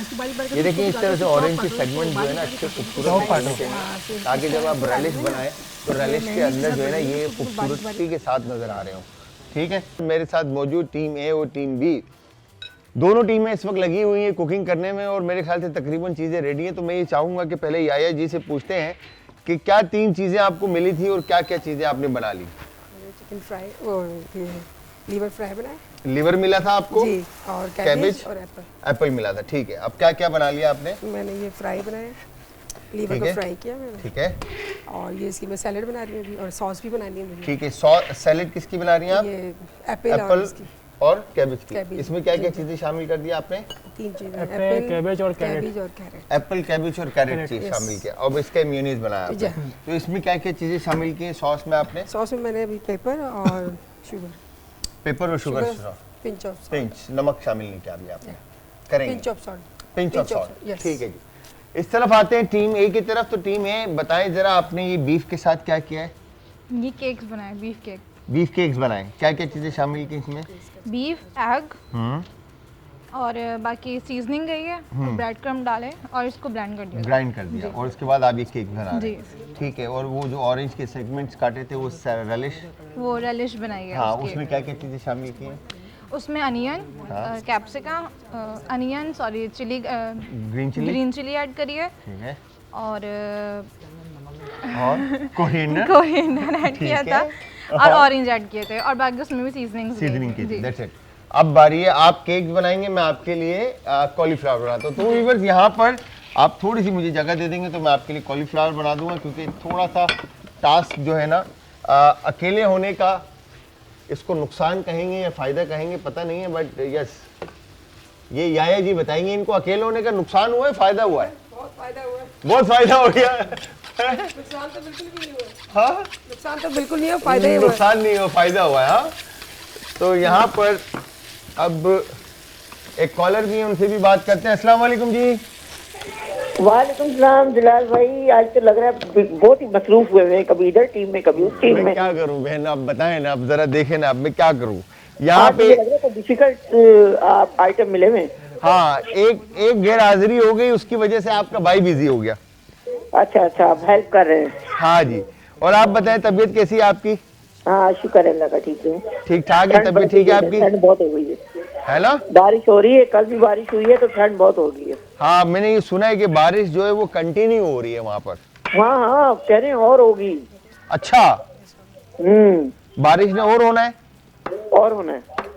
[SPEAKER 1] ये देखिए इस तरह से ऑरेंज के सेगमेंट जो है ना अच्छे खूबसूरत होने चाहिए, ताकि जब आप रेलिश बनाएं तो रेलिश के अंदर जो है ना ये खूबसूरती के साथ नजर आ रहे हो। ठीक है, मेरे साथ मौजूद टीम ए और टीम बी, दोनों टीमें इस वक्त लगी हुई हैं कुकिंग करने में और मेरे ख्याल से तकरीबन चीज़ें रेडी हैं। तो मैं ये चाहूँगा कि पहले याया जी से पूछते हैं कि क्या 3 चीज़ें आपको मिली थी और क्या क्या चीज़ें आपने बना ली।
[SPEAKER 4] चिकन फ्राई और लीवर फ्राई बनाया
[SPEAKER 1] लीवर मिला था आपको
[SPEAKER 4] जी, और कैबेज और
[SPEAKER 1] एप्पल मिला था। ठीक है, अब क्या क्या बना लिया आपने।
[SPEAKER 4] मैंने ये फ्राई बनाया, लीवर को फ्राई किया मैंने।
[SPEAKER 1] ठीक है,
[SPEAKER 4] और ये इसकी मैं सैलेड बना रही हूँ अभी, और सॉस भी बनानी है मुझे।
[SPEAKER 1] ठीक है, सैलेड किसकी बना रही हैं आप।
[SPEAKER 4] ये
[SPEAKER 1] एप्पल और कैबेज की। इसमें क्या क्या चीजें शामिल कर दिया आपने।
[SPEAKER 4] 3 चीजें,
[SPEAKER 5] एप्पल, कैबेज और कैरेट।
[SPEAKER 1] एप्पल, कैबेज और कैरेट चीज शामिल किया। अब इसका मेयोनीज बनाया आपने। तो इसमें क्या क्या चीजें शामिल की हैं सॉस में आपने।
[SPEAKER 4] सॉस में मैंने अभी पेपर और शुगर,
[SPEAKER 1] पेपर और शुगर, पिंच नमक शामिल नहीं किया अभी आपने, करेंगे पिंच ऑफ सॉल्ट। ठीक है जी, इस तरफ आते हैं टीम ए की तरफ। तो टीम ए बताएं जरा, आपने ये बीफ के साथ क्या किया है।
[SPEAKER 2] ये केक्स बनाए, बीफ
[SPEAKER 1] केक्स बनाए, क्या क्या चीजें शामिल की इसमें।
[SPEAKER 2] बीफ, एग और बाकी सीजनिंग गई है, ब्रेड क्रम्ब डाले और इसको ग्राइंड कर दिया और उसके बाद आप ये केक बना रहे हैं। ठीक है, और वो जो ऑरेंज के सेगमेंट्स काटे थे वो रेलिश बनाई है। हाँ, उसमें क्या क्या चीज़ें शामिल की हैं। उसमें onion, capsicum, onion sorry chilli, green chilli add करी है। ठीक है, और कोरिएंडर ऐड किया था और ऑरेंज ऐड किए थे, और बाकी उसमें भी सीजनिंग की थी। That's it.
[SPEAKER 1] अब बारी है, आप केक बनाएंगे, मैं आपके लिए कॉलीफ्लावर बनाता हूँ। तो व्यूअर्स यहाँ पर आप थोड़ी सी मुझे जगह दे देंगे तो मैं आपके लिए कॉलीफ्लावर बना दूंगा, क्योंकि थोड़ा सा टास्क जो है ना अकेले होने का, इसको नुकसान कहेंगे या फ़ायदा कहेंगे पता नहीं है, बट यस ये याया जी बताएंगे इनको अकेले होने का नुकसान हुआ है फ़ायदा हुआ है। बहुत फ़ायदा हो गया।
[SPEAKER 4] नुकसान तो बिल्कुल भी नहीं हुआ।
[SPEAKER 1] हाँ,
[SPEAKER 4] नुकसान तो बिल्कुल नहीं हुआ, फ़ायदा ही हुआ।
[SPEAKER 1] नुकसान नहीं हुआ, फ़ायदा हुआ है। हाँ, तो यहाँ पर अब एक कॉलर भी है, उनसे भी बात करते हैं। अस्सलाम वालेकुम जी।
[SPEAKER 7] वालेकुम सलाम जलाल भाई, आज तो लग रहा है बहुत ही मसरूफ हुए हैं, कभी इधर टीम में कभी उस टीम में।
[SPEAKER 1] क्या करूं बहन, आप बताएं ना, आप जरा देखें ना, अब मैं क्या करूं यहाँ पे।
[SPEAKER 7] लग रहा है डिफिकल्ट आइटम मिले हुए।
[SPEAKER 1] हाँ, एक गैर हाजिरी हो गई, उसकी वजह से आपका भाई बिजी हो गया।
[SPEAKER 7] अच्छा, आप हेल्प कर रहे हैं।
[SPEAKER 1] हाँ जी, और आप बताएं तबीयत कैसी है आपकी।
[SPEAKER 7] हाँ शुक्र है अल्लाह का, ठीक है,
[SPEAKER 1] ठीक ठाक है, तबीयत ठीक है आपकी।
[SPEAKER 7] ठंड बहुत हो गई है
[SPEAKER 1] ना,
[SPEAKER 7] बारिश हो रही है, कल भी बारिश हुई है तो ठंड बहुत हो गई है।
[SPEAKER 1] हाँ, मैंने ये सुना है कि बारिश जो है वो कंटिन्यू हो रही है वहाँ पर।
[SPEAKER 7] हाँ कह रहे हैं और होगी।
[SPEAKER 1] अच्छा, बारिश ने और होना है।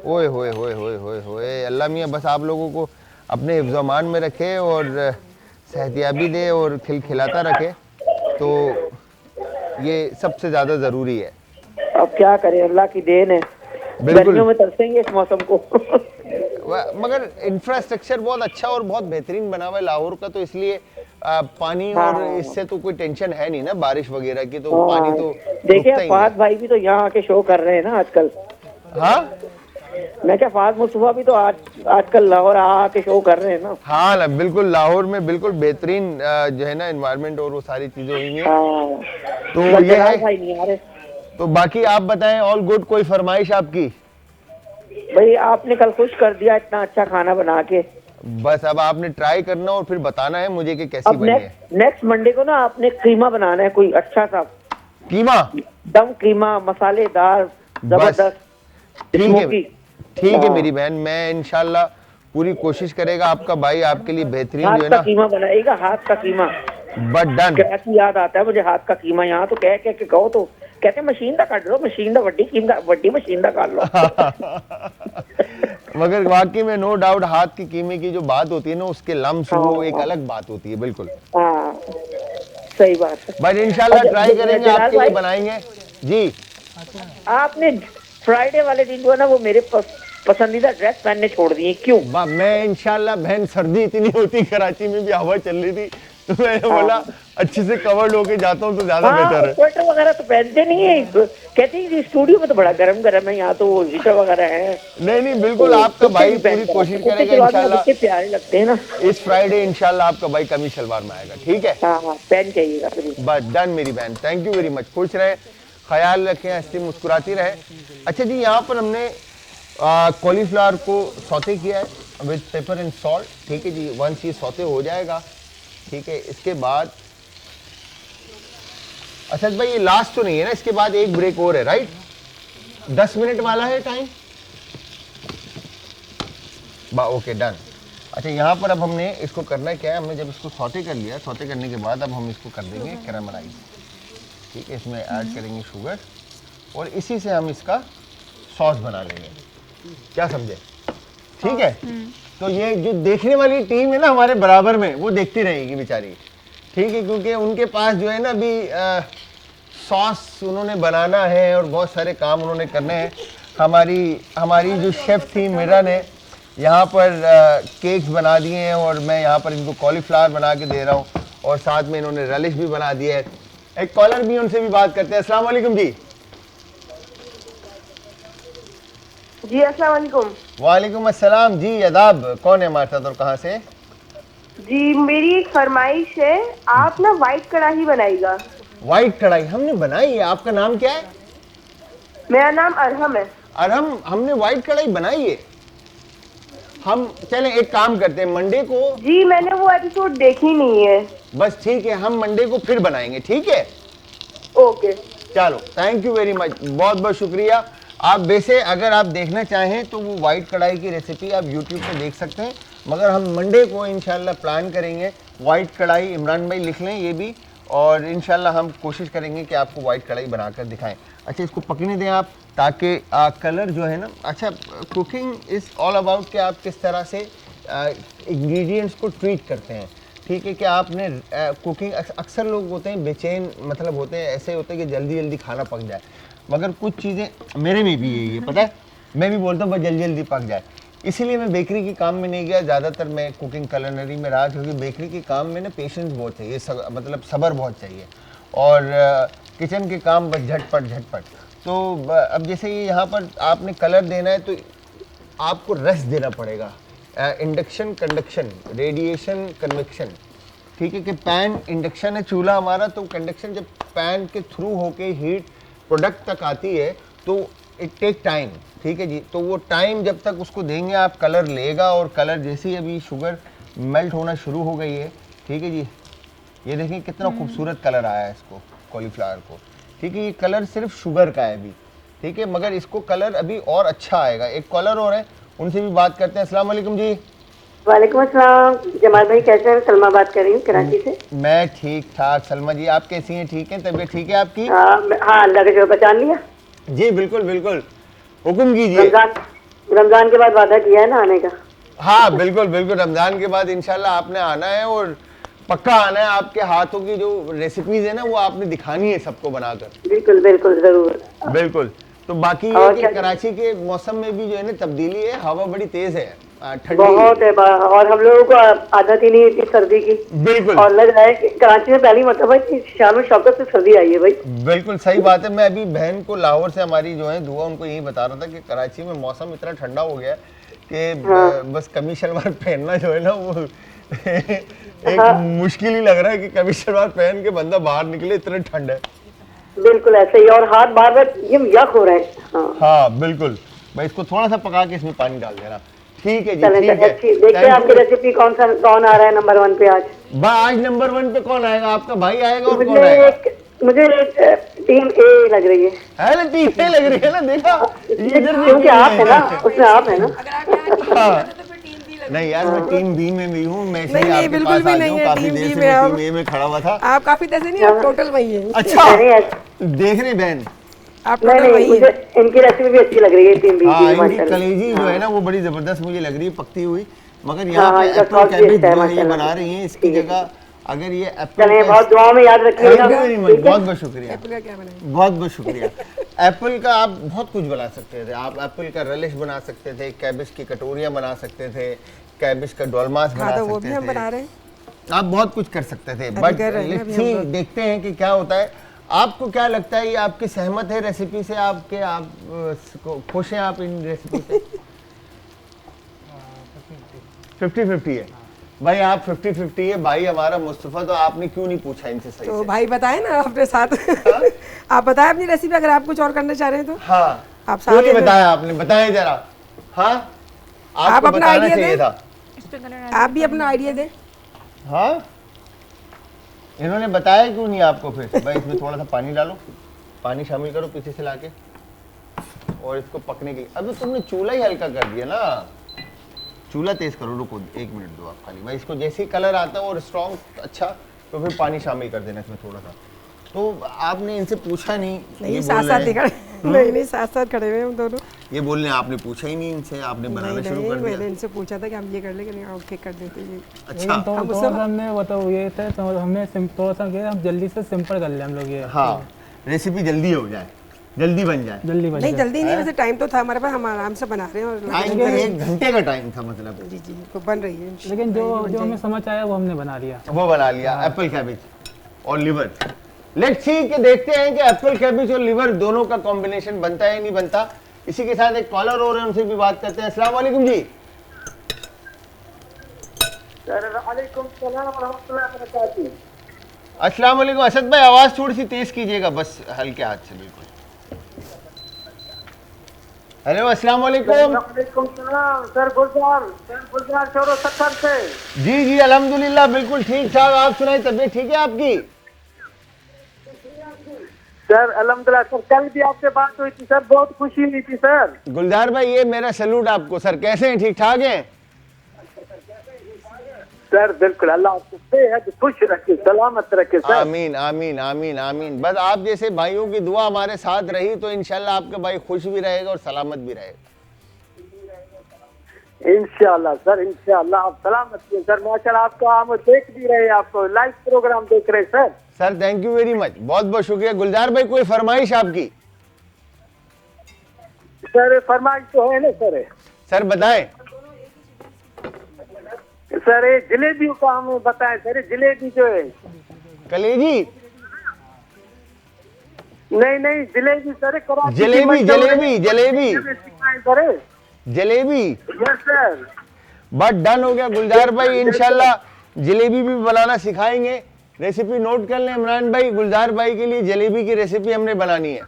[SPEAKER 1] ओए होए होए होए होए होए, अल्लाह मियाँ बस आप लोगों को अपने हिफ्ज़-ओ-अमान में रखे और सेहतियाबी दे और खिलखिलाता रखे, तो ये सबसे ज़्यादा ज़रूरी है।
[SPEAKER 7] अब क्या करें, अल्लाह की देन है, गर्मियों में तरसेंगे इस मौसम को।
[SPEAKER 1] मगर इंफ्रास्ट्रक्चर बहुत अच्छा और बहुत बेहतरीन बना हुआ है लाहौर का, तो इसलिए पानी और इससे तो कोई टेंशन है नहीं ना, बारिश वगैरह की। तो पानी तो
[SPEAKER 7] देखिए फहद भाई भी तो यहाँ आके शो कर रहे हैं ना आजकल।
[SPEAKER 1] हाँ,
[SPEAKER 7] मैं क्या फहद मुस्तफा भी तो आजकल लाहौर आके शो कर रहे हैं ना।
[SPEAKER 1] हाँ ना, बिल्कुल लाहौर में बिल्कुल बेहतरीन जो है ना एनवायरनमेंट और वो सारी चीजें हुई हैं। तो ये है
[SPEAKER 7] भाई नहीं आ रहे।
[SPEAKER 1] तो बाकी आप बताएं, ऑल गुड। कोई फरमाइश आपकी।
[SPEAKER 7] भाई आपने कल खुश कर दिया इतना अच्छा खाना बना के,
[SPEAKER 1] बस अब आपने ट्राई करना और फिर बताना है मुझे कि कैसी बनी है।
[SPEAKER 7] नेक्स्ट मंडे को ना आपने कीमा बनाना है, कोई अच्छा सा
[SPEAKER 1] कीमा,
[SPEAKER 7] दम कीमा, मसालेदार जबरदस्त।
[SPEAKER 1] ठीक है मेरी बहन, मैं इंशाल्लाह पूरी कोशिश करेगा। आपका भाई आपके लिए बेहतरीन जो है ना
[SPEAKER 7] कीमा बनाएगा, हाथ का कीमा।
[SPEAKER 1] But done.
[SPEAKER 7] कैसी याद आता है मुझे हाथ का कीमा, यहाँ तो कह के कहो तो कहते मशीन दा काट लो, मशीन दा वड्डी मशीन दा काट लो।
[SPEAKER 1] मगर वाकई में नो डाउट हाथ की कीमे की जो बात होती है ना, उसके लम्स वो एक अलग बात होती है। बिल्कुल
[SPEAKER 7] सही बात है।
[SPEAKER 1] बट इंशाल्लाह ट्राई करेंगे, आपके लिए बनाएंगे जी।
[SPEAKER 7] आपने फ्राइडे वाले दिन जो है ना वो मेरे पसंदीदा ड्रेस पहनने छोड़ दिए, क्यों?
[SPEAKER 1] मैं इंशाल्लाह बहन, सर्दी इतनी होती, कराची में भी हवा चल रही थी, मैंने बोला अच्छे से कवर्ड होके जाता हूँ तो ज्यादा बेहतर है।
[SPEAKER 7] स्वेटर वगैरह तो पहनते नहीं है, कहते हैं स्टूडियो में तो बड़ा गरम गरम है, यहाँ तो वो हीटर वगैरह है।
[SPEAKER 1] नहीं बिल्कुल, आपका भाई पूरी कोशिश करेगा इंशाल्लाह।
[SPEAKER 7] प्यारे लगते हैं ना।
[SPEAKER 1] इस फ्राइडे इंशाल्लाह आपका भाई कमीज शलवार में आएगा, ठीक है?
[SPEAKER 7] हाँ पहन के आइएगा।
[SPEAKER 1] बस डन मेरी बहन, थैंक यू वेरी मच। खुश रहे, ख्याल रखें, हंसती मुस्कुराती रहे। अच्छा जी, यहाँ पर हमने कॉलीफ्लावर को सौते किया है विद पेपर एंड सॉल्ट, ठीक है जी। वंस ये सौते हो जाएगा, ठीक है, इसके बाद अच्छा भाई ये लास्ट तो नहीं है ना, इसके बाद एक ब्रेक और है, राइट? 10 मिनट वाला है टाइम। Okay done. अच्छा यहाँ पर अब हमने इसको करना क्या है, हमने जब इसको सौते कर लिया, सौते करने के बाद अब हम इसको कर देंगे कैरामलाइज, ठीक है। इसमें ऐड करेंगे शुगर और इसी से हम इसका सॉस बना लेंगे, क्या समझे? ठीक है। तो ये जो देखने वाली टीम है ना हमारे बराबर में, वो देखती रहेगी बेचारी, ठीक है, क्योंकि उनके पास जो है ना अभी सॉस उन्होंने बनाना है और बहुत सारे काम उन्होंने करने हैं। हमारी जो शेफ़ थी मीरा ने यहाँ पर केक्स बना दिए हैं और मैं यहाँ पर इनको कॉलीफ्लावर बना के दे रहा हूँ और साथ में इन्होंने रलिश भी बना दिया है। एक कॉलर भी, उनसे भी बात करते हैं। अस्सलाम वालेकुम जी।
[SPEAKER 8] जी अस्सलाम वालेकुम।
[SPEAKER 1] वालेकुम अस्सलाम जी, अदाब। कौन है हमारे साथ और कहाँ से?
[SPEAKER 8] जी मेरी एक फरमाइश है, आप ना वाइट कढ़ाई बनाइएगा।
[SPEAKER 1] वाइट कढ़ाई हमने बनाई है। आपका नाम क्या है?
[SPEAKER 8] मेरा नाम अरहम है।
[SPEAKER 1] अरहम, हमने वाइट कढ़ाई बनाई है। हम चलें एक काम करते हैं, मंडे को।
[SPEAKER 8] जी मैंने वो एपिसोड देखी नहीं है।
[SPEAKER 1] बस ठीक है, हम मंडे को फिर बनाएंगे, ठीक है?
[SPEAKER 8] ओके
[SPEAKER 1] चलो, थैंक यू वेरी मच, बहुत बहुत शुक्रिया। आप वैसे अगर आप देखना चाहें तो वो वाइट कढ़ाई की रेसिपी आप यूट्यूब पे देख सकते हैं, मगर हम मंडे को इंशाल्लाह प्लान करेंगे वाइट कढ़ाई। इमरान भाई लिख लें ये भी, और इंशाल्लाह हम कोशिश करेंगे कि आपको वाइट कढ़ाई बनाकर दिखाएं। अच्छा इसको पकने दें आप, ताकि कलर जो है ना, अच्छा कुकिंग इज़ ऑल अबाउट कि आप किस तरह से इंग्रेडिएंट्स को ट्रीट करते हैं, ठीक है? कि आपने कुकिंग, अक्सर लोग होते हैं बेचैन, मतलब होते हैं ऐसे होते हैं कि जल्दी जल्दी खाना पक जाए, मगर कुछ चीज़ें मेरे में भी यही है, पता है, मैं भी बोलता हूँ बस जल्दी जल्दी पक जाए। इसीलिए मैं बेकरी के काम में नहीं गया, ज़्यादातर मैं कुकिंग कुलिनरी में रहा, क्योंकि बेकरी के काम में ना पेशेंस बहुत चाहिए, मतलब सब्र बहुत चाहिए, और किचन के काम बस झटपट। तो अब जैसे ये यहाँ पर आपने कलर देना है तो आपको रस देना पड़ेगा, इंडक्शन कंडक्शन, रेडिएशन कन्वेक्शन, ठीक है? कि पैन इंडक्शन है, चूल्हा हमारा, तो कंडक्शन जब पैन के थ्रू होके हीट प्रोडक्ट तक आती है तो इट टेक टाइम, ठीक है जी। तो वो टाइम जब तक उसको देंगे आप, कलर लेगा, और कलर जैसे ही अभी शुगर मेल्ट होना शुरू हो गई है, ठीक है जी, ये देखिए कितना खूबसूरत कलर आया है इसको, कॉलीफ्लावर को, ठीक है? ये कलर सिर्फ शुगर का है अभी, ठीक है, मगर इसको कलर अभी और अच्छा आएगा। एक कॉलर और है, उनसे भी बात करते हैं। अस्सलाम वालेकुम जी।
[SPEAKER 7] वालेकुम अस्सलाम। जमाल भाई कैसे हैं? सलमा बात कर रही हूँ कराची से।
[SPEAKER 1] मैं ठीक ठाक। सलमा जी आप कैसी हैं? ठीक हैं? तबीयत ठीक है आपकी?
[SPEAKER 7] हाँ अल्लाह के शुक्र। पहचान लिया?
[SPEAKER 1] जी बिल्कुल बिल्कुल, हुक्म कीजिए।
[SPEAKER 7] रमजान के बाद वादा किया है ना आने का?
[SPEAKER 1] हाँ बिल्कुल बिल्कुल, रमजान के बाद इंशाल्लाह आपने आना है, और पक्का आना है। आपके हाथों की जो रेसिपीज है ना वो आपने दिखानी है सबको बनाकर।
[SPEAKER 7] बिल्कुल बिल्कुल जरूर।
[SPEAKER 1] बिल्कुल। तो बाकी ये कि कराची के मौसम में भी जो है ना तब्दीली है, हवा बड़ी तेज है, ठंडी
[SPEAKER 7] बहुत है, और हम लोगों को आदत ही नहीं थी सर्दी की।
[SPEAKER 1] बिल्कुल।
[SPEAKER 7] और लग रहा है कि कराची में पहली मतलब शाम में शौकत से सर्दी आई है भाई।
[SPEAKER 1] बिल्कुल सही बात है। मैं अभी बहन को लाहौर से हमारी जो है दुआ, उनको यही बता रहा था कि कराची में मौसम इतना ठंडा हो गया कि बस कमीज शलवार पहनना जो है ना वो एक मुश्किल ही लग रहा है कि कमीज शलवार पहन के बंदा बाहर निकले, इतना ठंड है।
[SPEAKER 7] बिल्कुल ऐसे ही, और हाथ बार बार यक हो रहे हैं।
[SPEAKER 1] हाँ बिल्कुल। भाई इसको थोड़ा सा पका के इसमें पानी डाल देना, ठीक है जी? ठीक है,
[SPEAKER 7] देखते हैं आपकी रेसिपी कौन आ रहा है नंबर 1 पे आज।
[SPEAKER 1] आज नंबर 1 पे कौन आएगा? आपका भाई आएगा और कौन आएगा?
[SPEAKER 7] मुझे टीम ए लग रही है
[SPEAKER 1] ना, टीम ए लग रही है ना, देखा
[SPEAKER 7] क्योंकि आप है ना, उसमें आप है ना।
[SPEAKER 1] नहीं यार, मैं टीम बी में भी हूँ, मैं इसलिए आपके पास आ गया हूँ, काफी देर से मैं टीम ए में खड़ा हुआ था।
[SPEAKER 4] आप काफी देर से नहीं, आप टोटल वही है।
[SPEAKER 1] अच्छा देख रही बहन,
[SPEAKER 4] आप टोटल वही है।
[SPEAKER 7] इनकी रेसिपी भी अच्छी लग रही है टीम बी की।
[SPEAKER 1] इनकी कलेजी जो है ना वो बड़ी जबरदस्त मुझे लग रही है, पकती हुई, मगर यहाँ पे एप्पल कैबेज जो है ये बना रही है, इसकी जगह अगर ये एप्पल,
[SPEAKER 7] बहुत दुआ में याद रखिएगा।
[SPEAKER 1] बहुत बहुत शुक्रिया,
[SPEAKER 4] एप्पल का क्या बनाएं?
[SPEAKER 1] बहुत बहुत शुक्रिया। एप्पल का आप बहुत कुछ बना सकते थे, आप एप्पल का रलिश बना सकते थे, कैबेज की कटोरियाँ बना सकते थे, कैबेज का डोलमास बना सकते थे।
[SPEAKER 4] वो भी हम बना रहे हैं।
[SPEAKER 1] आप बहुत कुछ कर सकते थे,
[SPEAKER 4] अभी
[SPEAKER 1] बट
[SPEAKER 4] कर रहे हैं
[SPEAKER 1] लेट्स
[SPEAKER 4] अभी
[SPEAKER 1] सी,
[SPEAKER 4] हम लोग।
[SPEAKER 1] देखते हैं कि क्या होता है। आपको क्या लगता है, ये आपकी सहमत है रेसिपी से, आपके आप खुश हैं आप इन रेसिपी से? 50-50 है भाई, आप 50-50 है भाई हमारा मुस्तफा, तो आपने क्यों नहीं पूछा इनसे सही
[SPEAKER 4] तो
[SPEAKER 1] से?
[SPEAKER 4] भाई बताए ना अपने साथ आप बताएं अपनी रेसिपी, अगर आप कुछ और करना चाह रहे हैं तो
[SPEAKER 1] हाँ,
[SPEAKER 4] आप
[SPEAKER 1] क्यों
[SPEAKER 4] साथ
[SPEAKER 1] नहीं
[SPEAKER 4] में-
[SPEAKER 1] बताया आपने, बताएं जरा। हाँ, आपको
[SPEAKER 4] अपना
[SPEAKER 1] बताना
[SPEAKER 4] आइडिया
[SPEAKER 1] चाहिए
[SPEAKER 4] दें।
[SPEAKER 1] था।
[SPEAKER 2] इस पे कलर
[SPEAKER 4] आप भी अपना आइडिया दें।
[SPEAKER 1] हाँ, इन्होंने बताया क्यों नहीं आपको? फिर भाई इसमें थोड़ा सा पानी डालो, पानी शामिल करो पीछे से लाके, और इसको पकने के लिए। अभी तुमने चूल्हा ही हल्का कर दिया ना, चूल्हा तेज करो। रुको 1 मिनट दो आप खाली भाई, इसको जैसे ही कलर आता है और स्ट्रॉन्ग अच्छा, तो फिर पानी शामिल कर देना इसमें थोड़ा सा। तो आपने इनसे पूछा नहीं,
[SPEAKER 4] नहीं
[SPEAKER 1] ये
[SPEAKER 4] साथ
[SPEAKER 1] बोल
[SPEAKER 4] साथ
[SPEAKER 1] रहे
[SPEAKER 4] ही
[SPEAKER 1] हैं।
[SPEAKER 4] खड़े नहीं साथ साथ खड़े हुए हैं हम दोनों।
[SPEAKER 1] ये बोल रहे हैं आपने पूछा ही नहीं इनसे, आपने बनाना शुरू
[SPEAKER 4] नहीं
[SPEAKER 1] कर
[SPEAKER 4] मैंने
[SPEAKER 1] दिया।
[SPEAKER 4] इनसे पूछा था कि हम ये कर ले, कि ओके कर देते ये।
[SPEAKER 1] अच्छा,
[SPEAKER 5] तो
[SPEAKER 4] हम
[SPEAKER 5] थोड़ा
[SPEAKER 4] उससे-
[SPEAKER 5] सा हमने बताओ ये थे, तो हमने थोड़ा सा क्या हम जल्दी से सिंपल कर ले हम लोग ये।
[SPEAKER 1] हाँ, रेसिपी जल्दी हो जाए, जल्दी बन जाए।
[SPEAKER 5] जल्दी बन
[SPEAKER 4] नहीं
[SPEAKER 5] जाए।
[SPEAKER 4] जल्दी नहीं, वैसे टाइम तो था हमारे पास, हम आराम से बना रहे हैं। और
[SPEAKER 1] टाइम का 1 घंटे का टाइम था मतलब।
[SPEAKER 4] जी जी तो बन रही है।
[SPEAKER 5] लेकिन जो हमें समझ आया वो हमने बना लिया।
[SPEAKER 1] वो बना लिया, एप्पल कैबेज और लिवर। लेट्स सी कि देखते हैं कि एप्पल कैबेज और लिवर दोनों का कॉम्बिनेशन बनता है नहीं बनता। इसी के साथ एक कॉलर और है, उनसे भी बात करते हैं। अस्सलाम वालेकुम जी। अस्सलाम वालेकुम असद भाई, आवाज थोड़ी सी तेज कीजिएगा बस, हल्के हाथ से बिल्कुल। हेलो अस्सलाम वालेकुम।
[SPEAKER 6] सर गुलजार चौरो 70 से।
[SPEAKER 1] जी जी अल्हम्दुलिल्लाह बिल्कुल ठीक ठाक। आप सुनाए, तबीयत ठीक है आपकी?
[SPEAKER 6] सर अल्हम्दुलिल्लाह सर, कल भी आपसे बात हुई थी सर, बहुत खुशी हुई थी सर।
[SPEAKER 1] गुलजार भाई ये मेरा सैल्यूट आपको सर। कैसे हैं, ठीक ठाक हैं?
[SPEAKER 6] सर बिल्कुल, अल्लाह आपको बेहद खुश रखे, सलामत रखे सर।
[SPEAKER 1] आमीन आमीन आमीन आमीन। बस आप जैसे भाइयों की दुआ हमारे साथ रही तो इंशाल्लाह आपका भाई खुश भी रहेगा और सलामत भी रहेगा।
[SPEAKER 6] इंशाल्लाह सर, इंशाल्लाह आप सलामत रहिए सर। माशाल्लाह आपको हम देख भी रहे हैं, आपको लाइव प्रोग्राम देख रहे हैं sir.
[SPEAKER 1] Sir thank you very much, बहुत बहुत शुक्रिया। गुलजार भाई कोई फरमाइश आपकी?
[SPEAKER 6] सर फरमाइश तो है ना सर।
[SPEAKER 1] सर बताएं।
[SPEAKER 6] सर ये जलेबी का हमें बताएं सर, जलेबी जो है।
[SPEAKER 1] कलेजी?
[SPEAKER 6] नहीं जलेबी सर, कराची की
[SPEAKER 1] जलेबी
[SPEAKER 6] मशहूर है।
[SPEAKER 1] जलेबी जलेबी
[SPEAKER 6] सिखाएं sir.
[SPEAKER 1] Jalebi.
[SPEAKER 6] Yes sir.
[SPEAKER 1] But done हो गया गुलजार भाई, इंशाल्लाह जलेबी भी बनाना सिखाएंगे। रेसिपी नोट कर लें इमरान भाई, गुलजार भाई के लिए जलेबी की रेसिपी हमने बनानी है।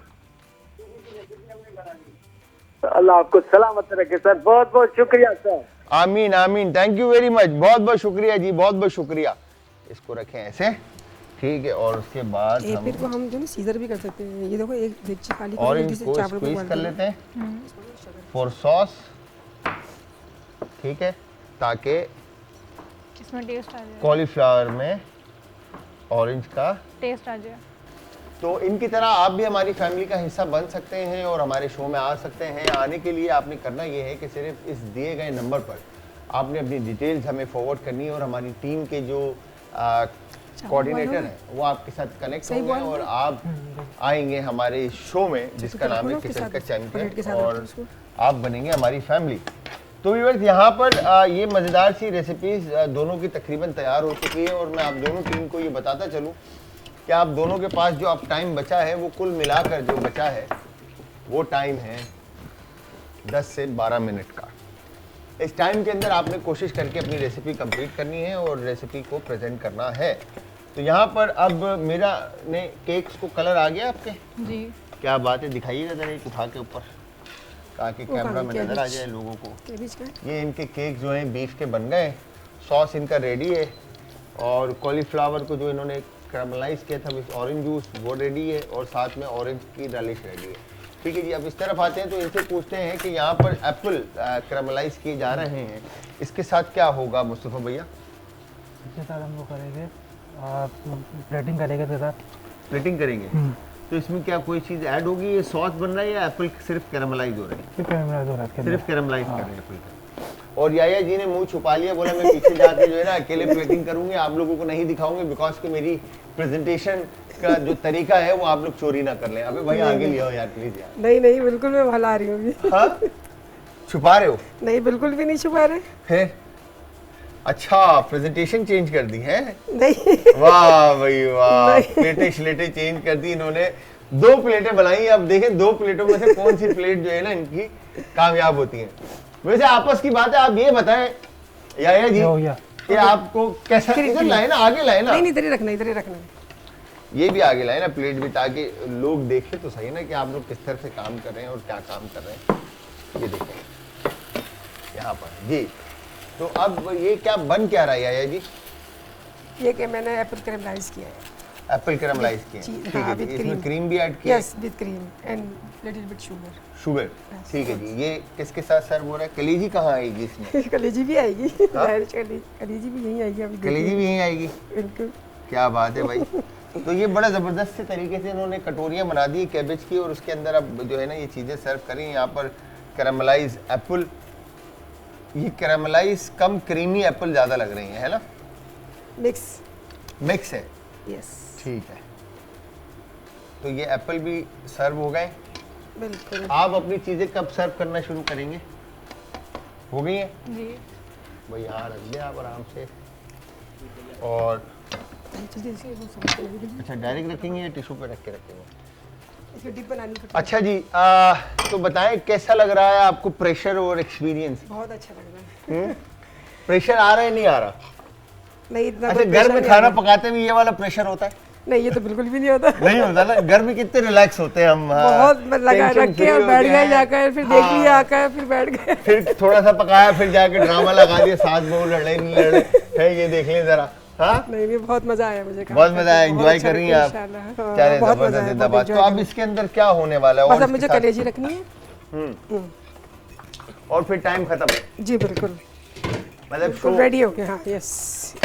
[SPEAKER 6] अल्लाह आपको सलामत रखे सर, बहुत बहुत शुक्रिया सर।
[SPEAKER 1] आमीन आमीन, थैंक यू वेरी मच, बहुत बहुत शुक्रिया जी, बहुत बहुत शुक्रिया। इसको रखें ऐसे, ठीक है। और उसके बाद
[SPEAKER 4] एक
[SPEAKER 1] हम
[SPEAKER 4] फिर को हम जो ना सीजर भी कर सकते हैं। ये देखो एक डेगची खाली
[SPEAKER 1] और
[SPEAKER 4] जल्दी से
[SPEAKER 1] इनको
[SPEAKER 4] चावल को
[SPEAKER 1] स्क्वीज
[SPEAKER 4] उबाल
[SPEAKER 1] कर
[SPEAKER 4] दो।
[SPEAKER 1] लेते हैं फॉर सॉस, ठीक है, ताकि
[SPEAKER 2] इसमें टेस्ट आ जाए,
[SPEAKER 1] कॉलीफ्लावर में ऑरेंज का
[SPEAKER 2] टेस्ट आ जाए।
[SPEAKER 1] तो इनकी तरह आप भी हमारी फैमिली का हिस्सा बन सकते हैं और हमारे शो में आ सकते हैं। आने के लिए आपने करना ये है कि सिर्फ इस दिए गए नंबर पर आपने अपनी डिटेल्स हमें फॉरवर्ड करनी है और हमारी टीम के जो कोऑर्डिनेटर हैं वो आपके साथ कनेक्ट होंगे और आप आएंगे हमारे शो में जिसका नाम है किचन का चैंपियन, और आप बनेंगे हमारी फैमिली। तो व्यूअर्स यहाँ पर ये मज़ेदार सी रेसिपीज़ दोनों की तकरीबन तैयार हो चुकी है और मैं आप दोनों टीम को ये बताता चलूँ कि आप दोनों के पास जो अब टाइम बचा है वो कुल मिलाकर जो बचा है वो टाइम है 10 से 12 मिनट का। इस टाइम के अंदर आपने कोशिश करके अपनी रेसिपी कंप्लीट करनी है और रेसिपी को प्रेजेंट करना है। तो यहाँ पर अब मेरा ने केक्स को कलर आ गया आपके?
[SPEAKER 2] जी।
[SPEAKER 1] क्या बात है, दिखाइएगा जरा एक उठा के ऊपर ताकि कैमरा में नज़र आ जाए लोगों को। ये इनके केक जो हैं बीफ के बन गए, सॉस इनका रेडी है और कॉलीफ्लावर को जो इन्होंने कैरमलाइज किया था विद ऑरेंज जूस वो रेडी है और साथ में ऑरेंज की डालिश रेडी है। ठीक है जी, अब इस तरफ आते हैं तो इनसे पूछते हैं कि यहाँ पर एप्पल कैरमलाइज किए जा रहे हैं, इसके साथ क्या होगा मुस्तफ़ा भैया?
[SPEAKER 5] इसके साथ हम वो करेंगे प्लेटिंग करेंगे, इसके साथ
[SPEAKER 1] प्लेटिंग करेंगे। तो इसमें क्या कोई चीज़ ऐड होगी? ये सॉस बन रहा है या एप्पल सिर्फ कैरमलाइज हो रहे हैं? सिर्फ कैरमलाइज कर रहे हैं एप्पल का। और याया जी ने मुंह छुपा लिया, बोला मैं पीछे जाके जो है ना अकेले प्लेटिंग करूंगी, आप लोगों को नहीं दिखाऊंगे बिकॉज कि मेरी प्रेजेंटेशन का जो तरीका है वो आप लोग चोरी ना कर लें। अबे भाई आगे लिया हो यार प्लीज यार।
[SPEAKER 4] नहीं नहीं बिल्कुल मैं भला रही हूँ।
[SPEAKER 1] हाँ? छुपा रहे हो?
[SPEAKER 4] नहीं बिल्कुल भी नहीं छुपा रहे।
[SPEAKER 1] फिर अच्छा, प्रेजेंटेशन चेंज कर दी है?
[SPEAKER 4] नहीं
[SPEAKER 1] वाह भाई वाह, प्लेटें श्लेटें चेंज कर दी इन्होंने। 2 प्लेटें बनाई। अब देखें 2 प्लेटों में से कौन सी प्लेट जो है ना इनकी कामयाब होती है। वैसे आपस की बात है, आप ये बताएं याया जी कि आपको कैसा, इधर लाए ना, आगे लाए ना,
[SPEAKER 4] नहीं इधर ही रखना, इधर ही रखना,
[SPEAKER 1] ये भी आगे लाए ना प्लेट भी, ताकि लोग देखें तो सही ना कि आप लोग किस तरह से काम कर रहे हैं और क्या काम कर रहे हैं। ये देखें यहाँ पर जी। तो अब ये क्या बन क्या रहा है याया जी?
[SPEAKER 4] ये कि मैंने एप्पल कैरेमलाइज किया है।
[SPEAKER 1] एप्पल कैरेमलाइज किया है, ठीक है जी। इसमें क्रीम भी ऐड किया है?
[SPEAKER 4] Yes, with cream and little bit sugar.
[SPEAKER 1] Sugar, ठीक है जी। ये किसके साथ सर्व हो रहा है? कलेजी कहाँ आएगी इसमें?
[SPEAKER 4] कलेजी भी आएगी, कलेजी भी यहीं आएगी अभी।
[SPEAKER 1] कलेजी भी यहीं आएगी,
[SPEAKER 4] बिल्कुल।
[SPEAKER 1] क्या बात है भाई। तो ये बड़ा ज़बरदस्त से तरीके से इन्होंने कटोरियाँ बना दी कैबेज की, और उसके अंदर अब जो है ना ये चीज़ें सर्व करें। यहाँ पर कैरामलाइज एप्पल, ये कैरामलाइज कम क्रीमी एप्पल ज़्यादा लग रही हैं, है ना? मिक्स है,
[SPEAKER 4] यस,
[SPEAKER 1] ठीक है। तो ये एप्पल भी सर्व हो गए।
[SPEAKER 4] बिल्कुल।
[SPEAKER 1] आप अपनी चीज़ें कब सर्व करना शुरू करेंगे? हो गई है
[SPEAKER 2] जी।
[SPEAKER 1] भाई यहाँ रख दे आप आराम से। और अच्छा, डायरेक्ट रखेंगे या टिश्यू पे रख के रखेंगे?
[SPEAKER 4] इसकी डिप बनानी है।
[SPEAKER 1] अच्छा जी, तो बताएं कैसा लग रहा है आपको प्रेशर और एक्सपीरियंस?
[SPEAKER 4] बहुत अच्छा लग रहा है।
[SPEAKER 1] प्रेशर आ रहा है नहीं आ रहा?
[SPEAKER 4] नहीं इतना।
[SPEAKER 1] अच्छा, घर में खाना पकाते हुए ये वाला प्रेशर होता है?
[SPEAKER 4] नहीं, ये तो बिल्कुल भी नहीं होता।
[SPEAKER 1] नहीं होता ना। घर में कितने रिलैक्स होते हैं हम।
[SPEAKER 4] बहुत लगा रख के और बैठ गए जाकर, फिर देख लिया आकर, फिर बैठ गए,
[SPEAKER 1] फिर थोड़ा सा पकाया, फिर जाके ड्रामा लगा दिया, सास बहू लड़े नहीं लड़े है, ये देख लें जरा। हाँ,
[SPEAKER 4] नहीं बहुत मजा आया मुझे,
[SPEAKER 1] बहुत मजा आया। एंजॉय कर रही हैं आप? चलिए, जबरदस्त जिंदाबाद। तो अब इसके अंदर क्या होने वाला है?
[SPEAKER 4] बस अब मुझे कलेजी रखनी है
[SPEAKER 1] और फिर टाइम खत्म।
[SPEAKER 4] जी बिल्कुल,
[SPEAKER 1] मतलब
[SPEAKER 4] रेडी हो गया। हाँ, यस,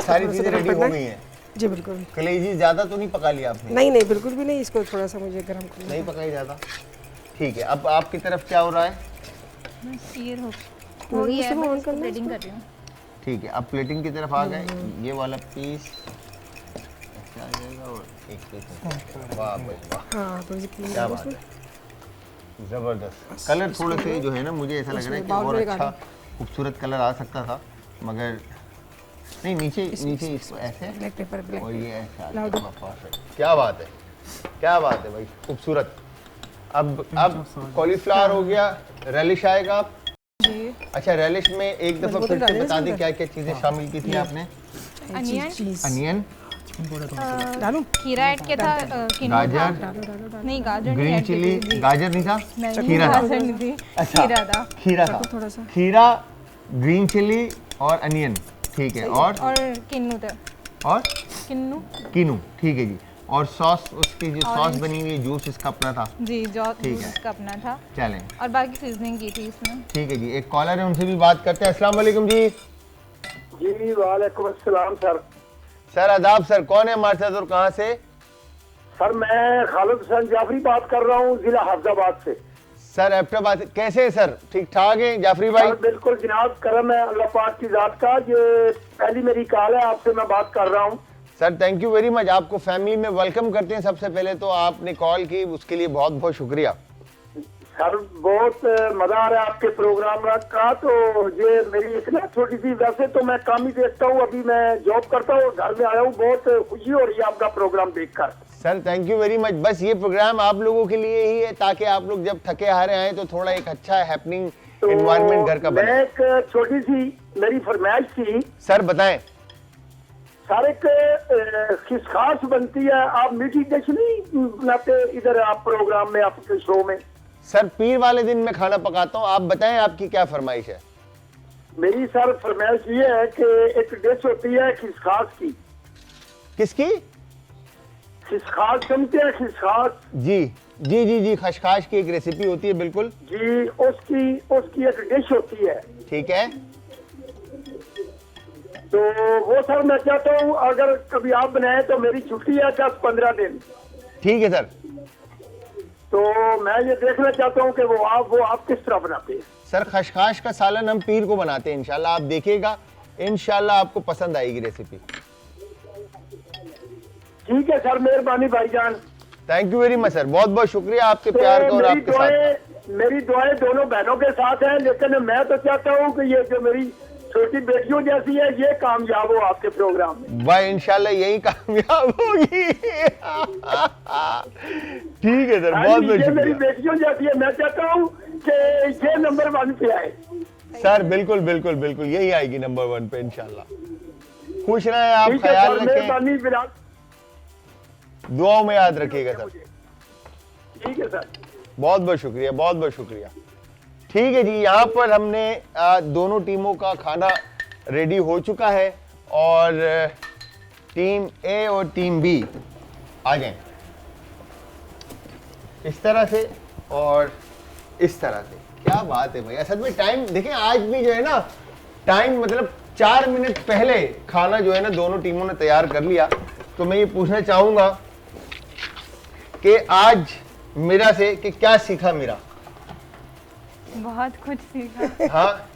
[SPEAKER 1] सारी चीजें रेडी हो गई हैं
[SPEAKER 4] जी बिल्कुल।
[SPEAKER 1] कलेजी ज्यादा तो नहीं पका लिया आपने?
[SPEAKER 4] नहीं नहीं, बिल्कुल भी नहीं। इसको थोड़ा सा मुझे गर्म करना,
[SPEAKER 1] नहीं पकाई ज्यादा, ठीक है। अब आपकी तरफ क्या हो रहा है?
[SPEAKER 2] हो गया है, मैं इसको प्लेटिंग कर रही हूँ।
[SPEAKER 1] ठीक है, अब प्लेटिंग की तरफ आ गए। ये वाला पीस ऐसे आ जाएगा और एक पीस। वाह भाई वाह,
[SPEAKER 4] हाँ, थोड़ी सी क्रीम
[SPEAKER 1] क्या बात है, जबरदस्त। कलर थोड़ा से जो है ना, मुझे ऐसा लग रहा है कि और अच्छा खूबसूरत कलर आ सकता था, मगर नहीं। नीचे इसको ऐसे
[SPEAKER 4] ब्लैक पेपर, ब्लैक
[SPEAKER 1] और ये ऐसे आ जाएगा। क्या बात है, क्या बात है भाई, खूबसूरत। अब कॉलीफ्लावर हो गया, रेलिश आएगा आप
[SPEAKER 2] जी।
[SPEAKER 1] अच्छा, रेलिश में एक दफा फिर से बता दें क्या क्या चीजें शामिल की थी आपने? अनियन,
[SPEAKER 4] डालूं,
[SPEAKER 2] खीरा ऐड किया था,
[SPEAKER 1] गाजर
[SPEAKER 2] नहीं गाजर
[SPEAKER 1] ग्रीन चिली, गाजर नहीं था, खीरा था।
[SPEAKER 2] गाजर नहीं थी,
[SPEAKER 1] अच्छा,
[SPEAKER 2] खीरा था,
[SPEAKER 1] खीरा था,
[SPEAKER 4] थोड़ा सा
[SPEAKER 1] खीरा, ग्रीन चिली और अनियन, ठीक है। और
[SPEAKER 2] किन्नू था,
[SPEAKER 1] और
[SPEAKER 2] किन्नू,
[SPEAKER 1] ठीक है जी। और सॉस, उसकी जो सॉस बनी हुई जूस इसका अपना था
[SPEAKER 2] जी, जो
[SPEAKER 1] ठीक है,
[SPEAKER 2] इसका अपना था।
[SPEAKER 1] चलें,
[SPEAKER 2] और बाकी सीजनिंग की थी इसमें।
[SPEAKER 1] ठीक है जी। एक कॉलर है, उनसे भी बात करते हैं। अस्सलाम वालेकुम जी।
[SPEAKER 6] जी वालेकुम अस्सलाम सर।
[SPEAKER 1] सर आदाब सर, कौन है हमारे साथ और कहाँ से?
[SPEAKER 6] सर मैं खालिद हुसैन जाफरी बात कर रहा हूँ, जिला हाफजाबाद से।
[SPEAKER 1] सर एबटाबाद, कैसे है सर? ठीक ठाक है जाफरी भाई?
[SPEAKER 6] बिल्कुल जनाब, करम है अल्लाह पाक की जात का। ये पहली मेरी कॉल है, आपसे मैं बात कर रहा हूँ।
[SPEAKER 1] Sir thank you very much, आपको फैमिली में वेलकम करते हैं। सबसे पहले तो आपने कॉल की, उसके लिए बहुत बहुत शुक्रिया।
[SPEAKER 6] सर बहुत मजा आ रहा है आपके प्रोग्राम का। तो ये मेरी इतना छोटी सी, वैसे तो मैं काम ही देखता हूँ, अभी मैं जॉब करता हूँ, घर में आया हूँ, बहुत खुशी हो रही है आपका प्रोग्राम देखकर।
[SPEAKER 1] Sir thank you very much. बस ये प्रोग्राम आप लोगों के लिए ही है, ताकि आप लोग जब थके हारे आए तो थोड़ा एक अच्छा हैपनिंग एनवायरनमेंट घर का बने।
[SPEAKER 6] एक छोटी सी मेरी फरमाइश थी
[SPEAKER 1] सर, बताएं।
[SPEAKER 6] सर एक खिसखास बनती है, आप मीठी डिश नहीं बनाते इधर आप प्रोग्राम में, आपके शो में?
[SPEAKER 1] सर पीर वाले दिन मैं खाना पकाता हूँ, आप बताएं आपकी क्या फरमाइश है?
[SPEAKER 6] मेरी सर फरमाइश ये है कि एक डिश होती है खिसखास की।
[SPEAKER 1] किसकी?
[SPEAKER 6] खिसखास समझते हैं? खिसखास,
[SPEAKER 1] जी जी जी जी, खशखाश की एक रेसिपी होती है, बिल्कुल
[SPEAKER 6] जी। उसकी एक डिश होती है,
[SPEAKER 1] ठीक है।
[SPEAKER 6] तो वो सर मैं चाहता हूँ अगर कभी आप बनाए तो मेरी छुट्टी है 10-15 दिन।
[SPEAKER 1] ठीक है सर।
[SPEAKER 6] तो मैं ये देखना चाहता हूँ कि वो आप किस तरह बनाते हैं।
[SPEAKER 1] सर खशखाश का सालन हम पीर को बनाते हैं, इंशाल्लाह आप देखिएगा, इंशाल्लाह आपको पसंद आएगी रेसिपी।
[SPEAKER 6] ठीक है सर, मेहरबानी भाईजान।
[SPEAKER 1] Thank you very much sir, बहुत बहुत शुक्रिया आपके प्यार का और आपके साथ।
[SPEAKER 6] मेरी दुआएं दोनों बहनों के साथ है, लेकिन मैं तो चाहता हूँ कि ये जो मेरी छोटी बेटियों जैसी है, ये कामयाब हो आपके प्रोग्राम में।
[SPEAKER 1] भाई इंशाल्लाह यही कामयाब होगी। ठीक है सर, बहुत बहुत
[SPEAKER 6] ये मेरी
[SPEAKER 1] शुक्रिया
[SPEAKER 6] बेटियों जैसी है, मैं चाहता हूँ कि ये नंबर 1 पे आए।
[SPEAKER 1] सर। बिल्कुल बिल्कुल बिल्कुल यही आएगी नंबर 1 पे इंशाल्लाह। खुश रहें आप,
[SPEAKER 6] ठीक है
[SPEAKER 1] ख्याल
[SPEAKER 6] सर,
[SPEAKER 1] रखें,
[SPEAKER 6] मेहरबानी विराट।
[SPEAKER 1] दुआओं में याद रखिएगा सर।
[SPEAKER 6] ठीक है सर,
[SPEAKER 1] बहुत बहुत शुक्रिया, बहुत बहुत शुक्रिया। ठीक है जी, यहाँ पर हमने दोनों टीमों का खाना रेडी हो चुका है और टीम ए और टीम बी आ जाएं इस तरह से और इस तरह से। क्या बात है भाई, असल में टाइम देखें, आज भी जो है ना टाइम मतलब 4 मिनट पहले खाना जो है ना दोनों टीमों ने तैयार कर लिया। तो मैं ये पूछना चाहूंगा कि आज मीरा से कि क्या सीखा मीरा?
[SPEAKER 2] बहुत कुछ सीखा।
[SPEAKER 1] हाँ,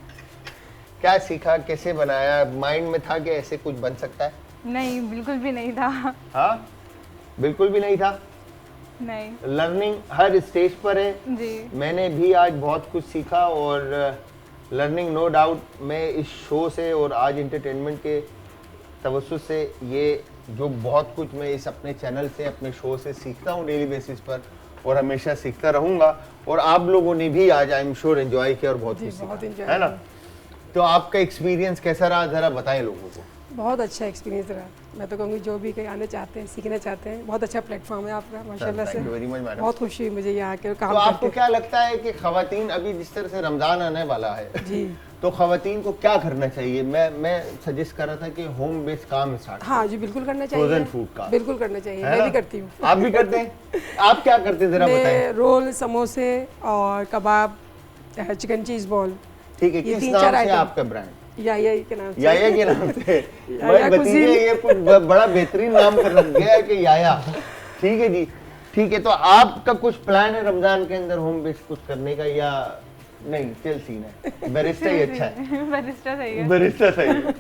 [SPEAKER 1] क्या सीखा, कैसे बनाया, माइंड में था कि ऐसे कुछ बन सकता है?
[SPEAKER 2] नहीं, बिल्कुल भी नहीं था।
[SPEAKER 1] हाँ, बिल्कुल भी नहीं था।
[SPEAKER 2] नहीं,
[SPEAKER 1] लर्निंग हर स्टेज पर है
[SPEAKER 2] जी।
[SPEAKER 1] मैंने भी आज बहुत कुछ सीखा और लर्निंग नो डाउट मैं इस शो से और आज एंटरटेनमेंट के तवज्जुह से ये जो बहुत कुछ मैं इस अपने चैनल से अपने शो से सीखता हूँ डेली बेसिस पर और हमेशा सीखता रहूँगा। और आप लोगों ने भी आज आई एम श्योर एंजॉय किया और बहुत कुछ सीखा, है ना? तो आपका एक्सपीरियंस कैसा रहा, ज़रा बताएं लोगों को।
[SPEAKER 4] बहुत अच्छा एक्सपीरियंस रहा। मैं तो कहूँगी जो भी कहीं आने चाहते हैं, सीखना चाहते हैं, बहुत अच्छा प्लेटफॉर्म है आपका माशाल्लाह से।
[SPEAKER 1] Thank you very much, madam.
[SPEAKER 4] बहुत खुशी हुई मुझे यहाँ आके और काम
[SPEAKER 1] तो आपको
[SPEAKER 4] करके।
[SPEAKER 1] क्या लगता है कि खवातीन अभी जिस तरह से रमज़ान आने वाला है
[SPEAKER 4] जी,
[SPEAKER 1] तो खवातीन को क्या करना चाहिए? मैं सजेस्ट कर रहा था कि होम बेस्ड काम स्टार्ट।
[SPEAKER 4] हाँ जी, बिल्कुल करना चाहिए।
[SPEAKER 1] Frozen food का।
[SPEAKER 4] बिल्कुल करना चाहिए,
[SPEAKER 1] है
[SPEAKER 4] मैं
[SPEAKER 1] ना?
[SPEAKER 4] भी करती हूँ।
[SPEAKER 1] आप भी करते हैं? आप क्या करते हैं जरा बताएं।
[SPEAKER 4] मैं रोल, समोसे और कबाब, चिकन चीज बॉल,
[SPEAKER 1] ठीक है,
[SPEAKER 4] ये
[SPEAKER 1] किस
[SPEAKER 4] 3-4
[SPEAKER 1] नाम से
[SPEAKER 4] आइटम।
[SPEAKER 1] आपका ब्रांड?
[SPEAKER 4] या के नाम से।
[SPEAKER 1] याया के नाम से।
[SPEAKER 4] याया
[SPEAKER 1] भाई भतीजे
[SPEAKER 4] कुजीन।
[SPEAKER 1] ये कुछ बड़ा बेहतरीन नाम कर रख गया है कि याया। ठीक है जी, ठीक है। तो आपका कुछ प्लान है रमजान के अंदर होम बेस्ड कुछ करने का या नहीं? चल सीन है, बैरिस्टा ही अच्छा है।
[SPEAKER 2] बैरिस्टा सही है।
[SPEAKER 1] बैरिस्टा सही है,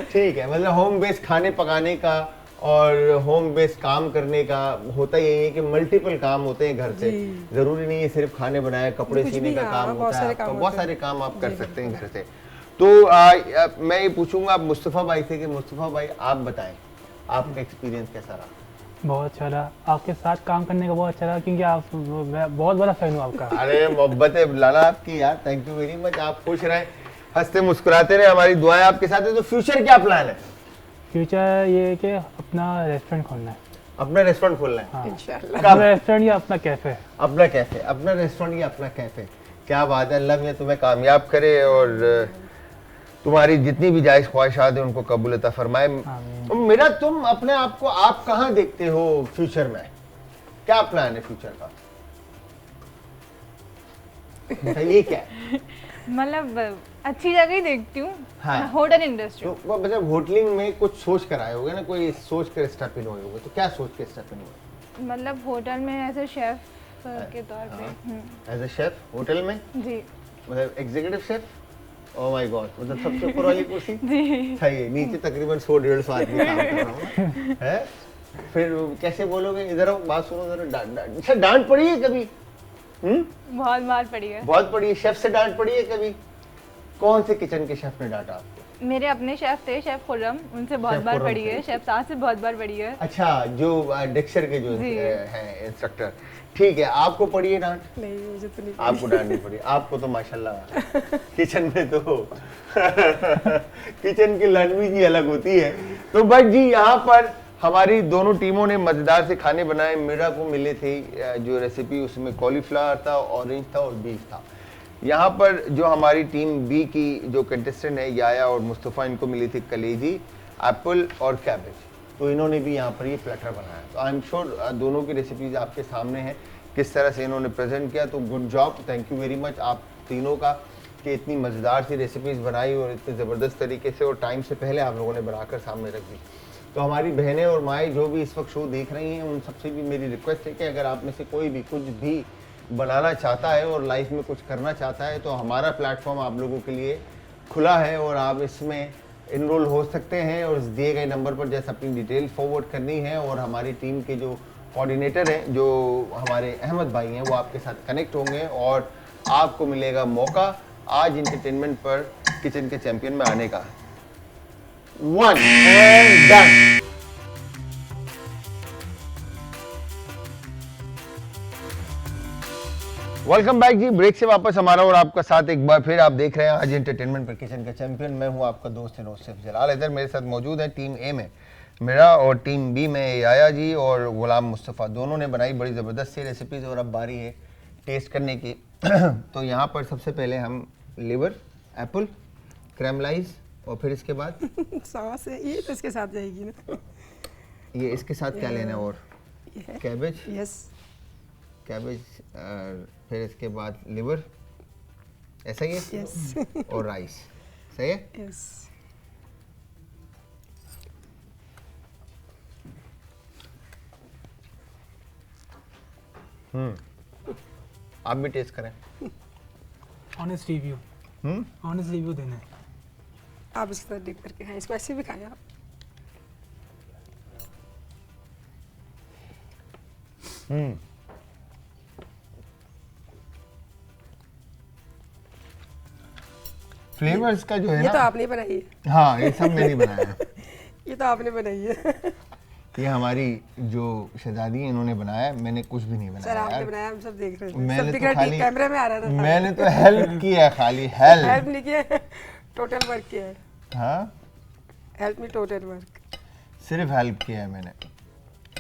[SPEAKER 1] ठीक है। मतलब होम बेस्ड खाने पकाने का और होम बेस्ड काम करने का होता यही है कि मल्टीपल काम होते हैं घर से। जरूरी नहीं है सिर्फ खाने बनाए, कपड़े
[SPEAKER 4] कुछ
[SPEAKER 1] सीने
[SPEAKER 4] भी,
[SPEAKER 1] का
[SPEAKER 4] हाँ,
[SPEAKER 1] काम
[SPEAKER 4] बहुत
[SPEAKER 1] होता है
[SPEAKER 4] सारे
[SPEAKER 1] आपका,
[SPEAKER 4] काम
[SPEAKER 1] बहुत
[SPEAKER 4] होते
[SPEAKER 1] सारे
[SPEAKER 4] हैं।
[SPEAKER 1] काम आप कर
[SPEAKER 4] जी,
[SPEAKER 1] सकते हैं घर से। तो मैं ये पूछूंगा आप मुस्तफ़ा भाई से कि मुस्तफ़ा भाई आप बताएं आपका एक्सपीरियंस कैसा रहा?
[SPEAKER 5] बहुत अच्छा रहा, आपके साथ काम करने का बहुत अच्छा रहा क्योंकि आप मैं बहुत बड़ा फैन हूँ आपका।
[SPEAKER 1] अरे मोहब्बत है लाला आपकी यार, थैंक यू वेरी मच। आप खुश रहें, हंसते मुस्कुराते रहे, हमारी दुआएं आपके साथ है। तो फ्यूचर क्या प्लान है?
[SPEAKER 5] फ्यूचर ये है कि अपना रेस्टोरेंट खोलना है।
[SPEAKER 1] अपना रेस्टोरेंट खोलना है?
[SPEAKER 5] हाँ,
[SPEAKER 4] इंशाल्लाह।
[SPEAKER 5] अपना रेस्टोरेंट या अपना कैफे।
[SPEAKER 1] अपना कैफे, अपना रेस्टोरेंट या अपना कैफे, क्या बात है। अल्लाह मियां तुम्हें कामयाब करे और तुम्हारी जितनी भी जायज़ ख्वाहिशात है उनको कबूल अता फरमाए। मेरा तुम अपने आप को आप कहाँ देखते हो फ्यूचर में? क्या प्लान है फ्यूचर का? ये क्या है?
[SPEAKER 2] मतलब अच्छी जगह ही देखती हूँ।
[SPEAKER 1] हाँ।
[SPEAKER 2] Hotel industry.
[SPEAKER 1] तो मतलब होटलिंग में कुछ सोच कर आए होगे ना, कोई सोच कर स्टेप इन हुए होगे, तो क्या सोच के स्टेप इन हुए?
[SPEAKER 2] मतलब होटल में ऐसे शेफ के तौर पे।
[SPEAKER 1] एज ए शेफ होटल में?
[SPEAKER 2] जी
[SPEAKER 1] मतलब executive chef? Oh my God, मतलब सबसे ऊपर वाली कुर्सी?
[SPEAKER 2] जी।
[SPEAKER 1] सही है, नीचे तकरीबन 100-150 आदमी काम कर रहा हूँ है। फिर कैसे बोलोगे? इधर आओ, बात सुनो जरा। डांट अच्छा डांट पड़ी है कभी?
[SPEAKER 2] बहुत मार पड़ी है।
[SPEAKER 1] बहुत पड़ी है। शेफ से डांट पड़ी है कभी? कौन से किचन के शेफ ने डांटा आपको?
[SPEAKER 2] मेरे अपने शेफ थे, शेफ खुर्रम, उनसे बहुत
[SPEAKER 1] शेफ
[SPEAKER 2] बार
[SPEAKER 1] खुर्रम
[SPEAKER 2] पड़ी
[SPEAKER 1] से।
[SPEAKER 2] है। शेफ साथ से बहुत बार पड़ी है।
[SPEAKER 1] अच्छा, जो डेक्सर के जो
[SPEAKER 2] जी।
[SPEAKER 1] हैं इंस्ट्रक्टर, ठीक है। आपको पड़ी है डांट?
[SPEAKER 4] नहीं, मुझे तो नहीं।
[SPEAKER 1] आपको डांट नहीं पड़ी? आपको तो माशाल्लाह किचन में तो किचन की लैंग्वेज ही अलग होती है। तो बट जी यहाँ पर हमारी दोनों टीमों ने मजेदार से खाने बनाए। मीरा को मिले थे जो रेसिपी, उसमें कॉलीफ्लावर था, ऑरेंज था और बीफ था। यहाँ पर जो हमारी टीम बी की जो कंटेस्टेंट है याया और मुस्तफ़ा, इनको मिली थी कलेजी, एप्पल और कैबेज। तो इन्होंने भी यहाँ पर ये प्लेटर बनाया। तो आई एम श्योर दोनों की रेसिपीज आपके सामने हैं किस तरह से इन्होंने प्रेजेंट किया। तो good job, thank you very much आप तीनों का कि इतनी मज़ेदार सी रेसिपीज़ बनाई और इतने ज़बरदस्त तरीके से और टाइम से पहले आप लोगों ने बनाकर सामने रख दी। तो हमारी बहनें और माएँ जो भी इस वक्त शो देख रही हैं, उन सबसे भी मेरी रिक्वेस्ट है कि अगर आप में से कोई भी कुछ भी बनाना चाहता है और लाइफ में कुछ करना चाहता है तो हमारा प्लेटफॉर्म आप लोगों के लिए खुला है और आप इसमें इनरोल हो सकते हैं। और दिए गए नंबर पर जैसे अपनी डिटेल फॉरवर्ड करनी है और हमारी टीम के जो कोऑर्डिनेटर हैं, जो हमारे अहमद भाई हैं, वो आपके साथ कनेक्ट होंगे और आपको मिलेगा मौका आज इंटरटेनमेंट पर किचन के चैंपियन में आने का। 1 and done। Welcome back ji, break से वापस हमारा और आपका साथ एक बार फिर। आप देख रहे हैं आज इंटरटेनमेंट पर किचन का चैंपियन। मैं हूं आपका दोस्त एंड होस्ट शेफ जलाल हैदर। मेरे साथ मौजूद है टीम ए में मेरा और टीम बी में याया जी और गुलाम मुस्तफ़ा। दोनों ने बनाई बड़ी ज़बरदस्त सी रेसिपीज़ और अब बारी है टेस्ट करने की। तो यहाँ पर सबसे पहले हम लिवर, एप्पल, कैरमलाइज और फिर इसके बाद
[SPEAKER 4] सॉस है ये, तो इसके साथ जाएगी ना।
[SPEAKER 1] ये इसके साथ क्या लेना है? और कैबेज,
[SPEAKER 4] यस
[SPEAKER 1] कैबेज, फिर इसके बाद लिवर, ऐसा ही है?
[SPEAKER 4] यस
[SPEAKER 1] और राइस, सही है?
[SPEAKER 4] यस।
[SPEAKER 1] आप भी टेस्ट करें।
[SPEAKER 5] ऑनेस्ट रिव्यू, ऑनेस्ट रिव्यू देना है।
[SPEAKER 4] आप इसके साथ डिप करके खाएं, इसको ऐसे भी खाएं आप।
[SPEAKER 1] फ्लेवर्स का जो है
[SPEAKER 4] ये तो
[SPEAKER 1] ना,
[SPEAKER 4] आपने बनाई है।
[SPEAKER 1] हाँ ये सब मैंने बनाया है।
[SPEAKER 4] ये तो आपने बनाई है।
[SPEAKER 1] ये हमारी जो शहजादी है इन्होंने बनाया है, मैंने कुछ भी नहीं
[SPEAKER 4] सर
[SPEAKER 1] बनाया
[SPEAKER 4] आपने
[SPEAKER 1] यार।
[SPEAKER 4] बनाया, हम सब देख रहे थे।
[SPEAKER 1] मैंने
[SPEAKER 4] सब दिख
[SPEAKER 1] तो
[SPEAKER 4] रहा
[SPEAKER 1] खाली
[SPEAKER 4] कैमरे में आ रहा था।
[SPEAKER 1] मैंने तो हेल्प किया है, खाली हेल्प।
[SPEAKER 4] हेल्प नहीं किया, टोटल वर्क किया है।
[SPEAKER 1] हाँ
[SPEAKER 4] हेल्प मी टोटल वर्क।
[SPEAKER 1] सिर्फ हेल्प किया है मैंने।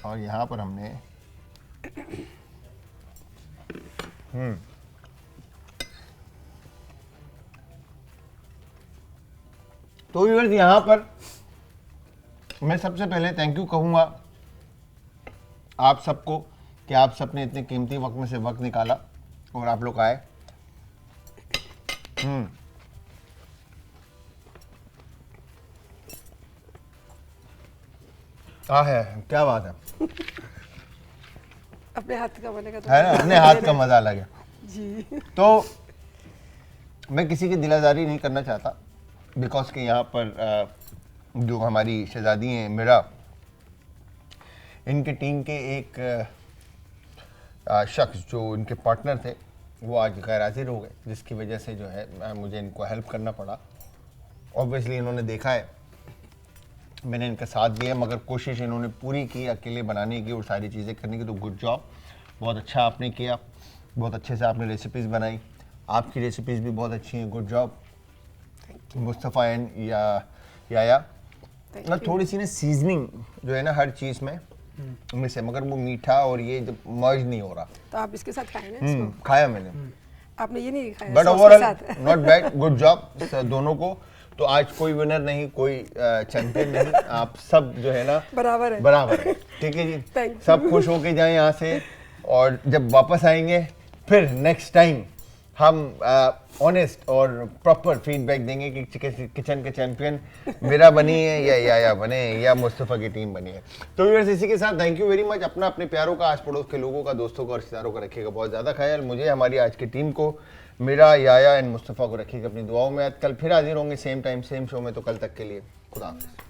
[SPEAKER 1] और यहाँ पर हमने तो व्यूअर्स यहाँ पर मैं सबसे पहले थैंक यू कहूँगा आप सबको कि आप सबने इतने कीमती वक्त में से वक्त निकाला और आप लोग आए। है क्या बात है,
[SPEAKER 4] अपने हाथ का बनेगा तो
[SPEAKER 1] है ना, अपने हाथ का मजा अलग है
[SPEAKER 4] जी।
[SPEAKER 1] तो मैं किसी की दिलाजारी नहीं करना चाहता बिकॉज कि यहाँ पर जो हमारी शहजादी हैं मेरा, इनके टीम के एक शख्स जो इनके पार्टनर थे वो आज गैर हाजिर हो गए, जिसकी वजह से जो है मुझे इनको हेल्प करना पड़ा। ऑब्वियसली इन्होंने देखा है मैंने इनका साथ दिया, मगर कोशिश इन्होंने पूरी की अकेले बनाने की और सारी चीज़ें करने की। तो गुड जॉब, बहुत अच्छा आपने किया, बहुत अच्छे से आपने रेसिपीज़ बनाई। आपकी रेसिपीज़ भी बहुत अच्छी हैं, गुड जॉब मुस्तफ़ा एंड याया। मतलब थोड़ी सी ना सीजनिंग जो है ना हर चीज़ में मिस है, मगर वो मीठा और ये जब मर्ज नहीं हो रहा।
[SPEAKER 4] तो आप इसके साथ खाएं ना इसको।
[SPEAKER 1] खाया मैंने,
[SPEAKER 4] आपने ये नहीं खाया
[SPEAKER 1] बट
[SPEAKER 4] सॉस के
[SPEAKER 1] ओवरऑल
[SPEAKER 4] साथ।
[SPEAKER 1] नॉट बैड, गुड जॉब दोनों को। तो आज कोई विनर नहीं, कोई चैंपियन नहीं, आप सब जो है ना
[SPEAKER 4] बराबर है।
[SPEAKER 1] बराबर है, ठीक है जी।
[SPEAKER 4] Thank you.
[SPEAKER 1] सब खुश होके जाएं यहाँ से, और जब वापस आएंगे फिर नेक्स्ट टाइम हम ऑनेस्ट और प्रॉपर फीडबैक देंगे कि किचन के चैंपियन मेरा बनी है या याया बने या मुस्तफ़ा की टीम बनी है। तो व्यूअर्स इसी के साथ थैंक यू वेरी मच। अपना अपने प्यारों का, आस पड़ोस के लोगों का, दोस्तों का और रिश्तेदारों का रखिएगा बहुत ज़्यादा ख्याल। मुझे, हमारी आज की टीम को, मेरा, याया एंड मुस्तफ़ा को रखिएगा अपनी दुआओं में। आज कल फिर हाजिर होंगे सेम टाइम सेम शो में, तो कल तक के लिए खुदा हाफ़िज़।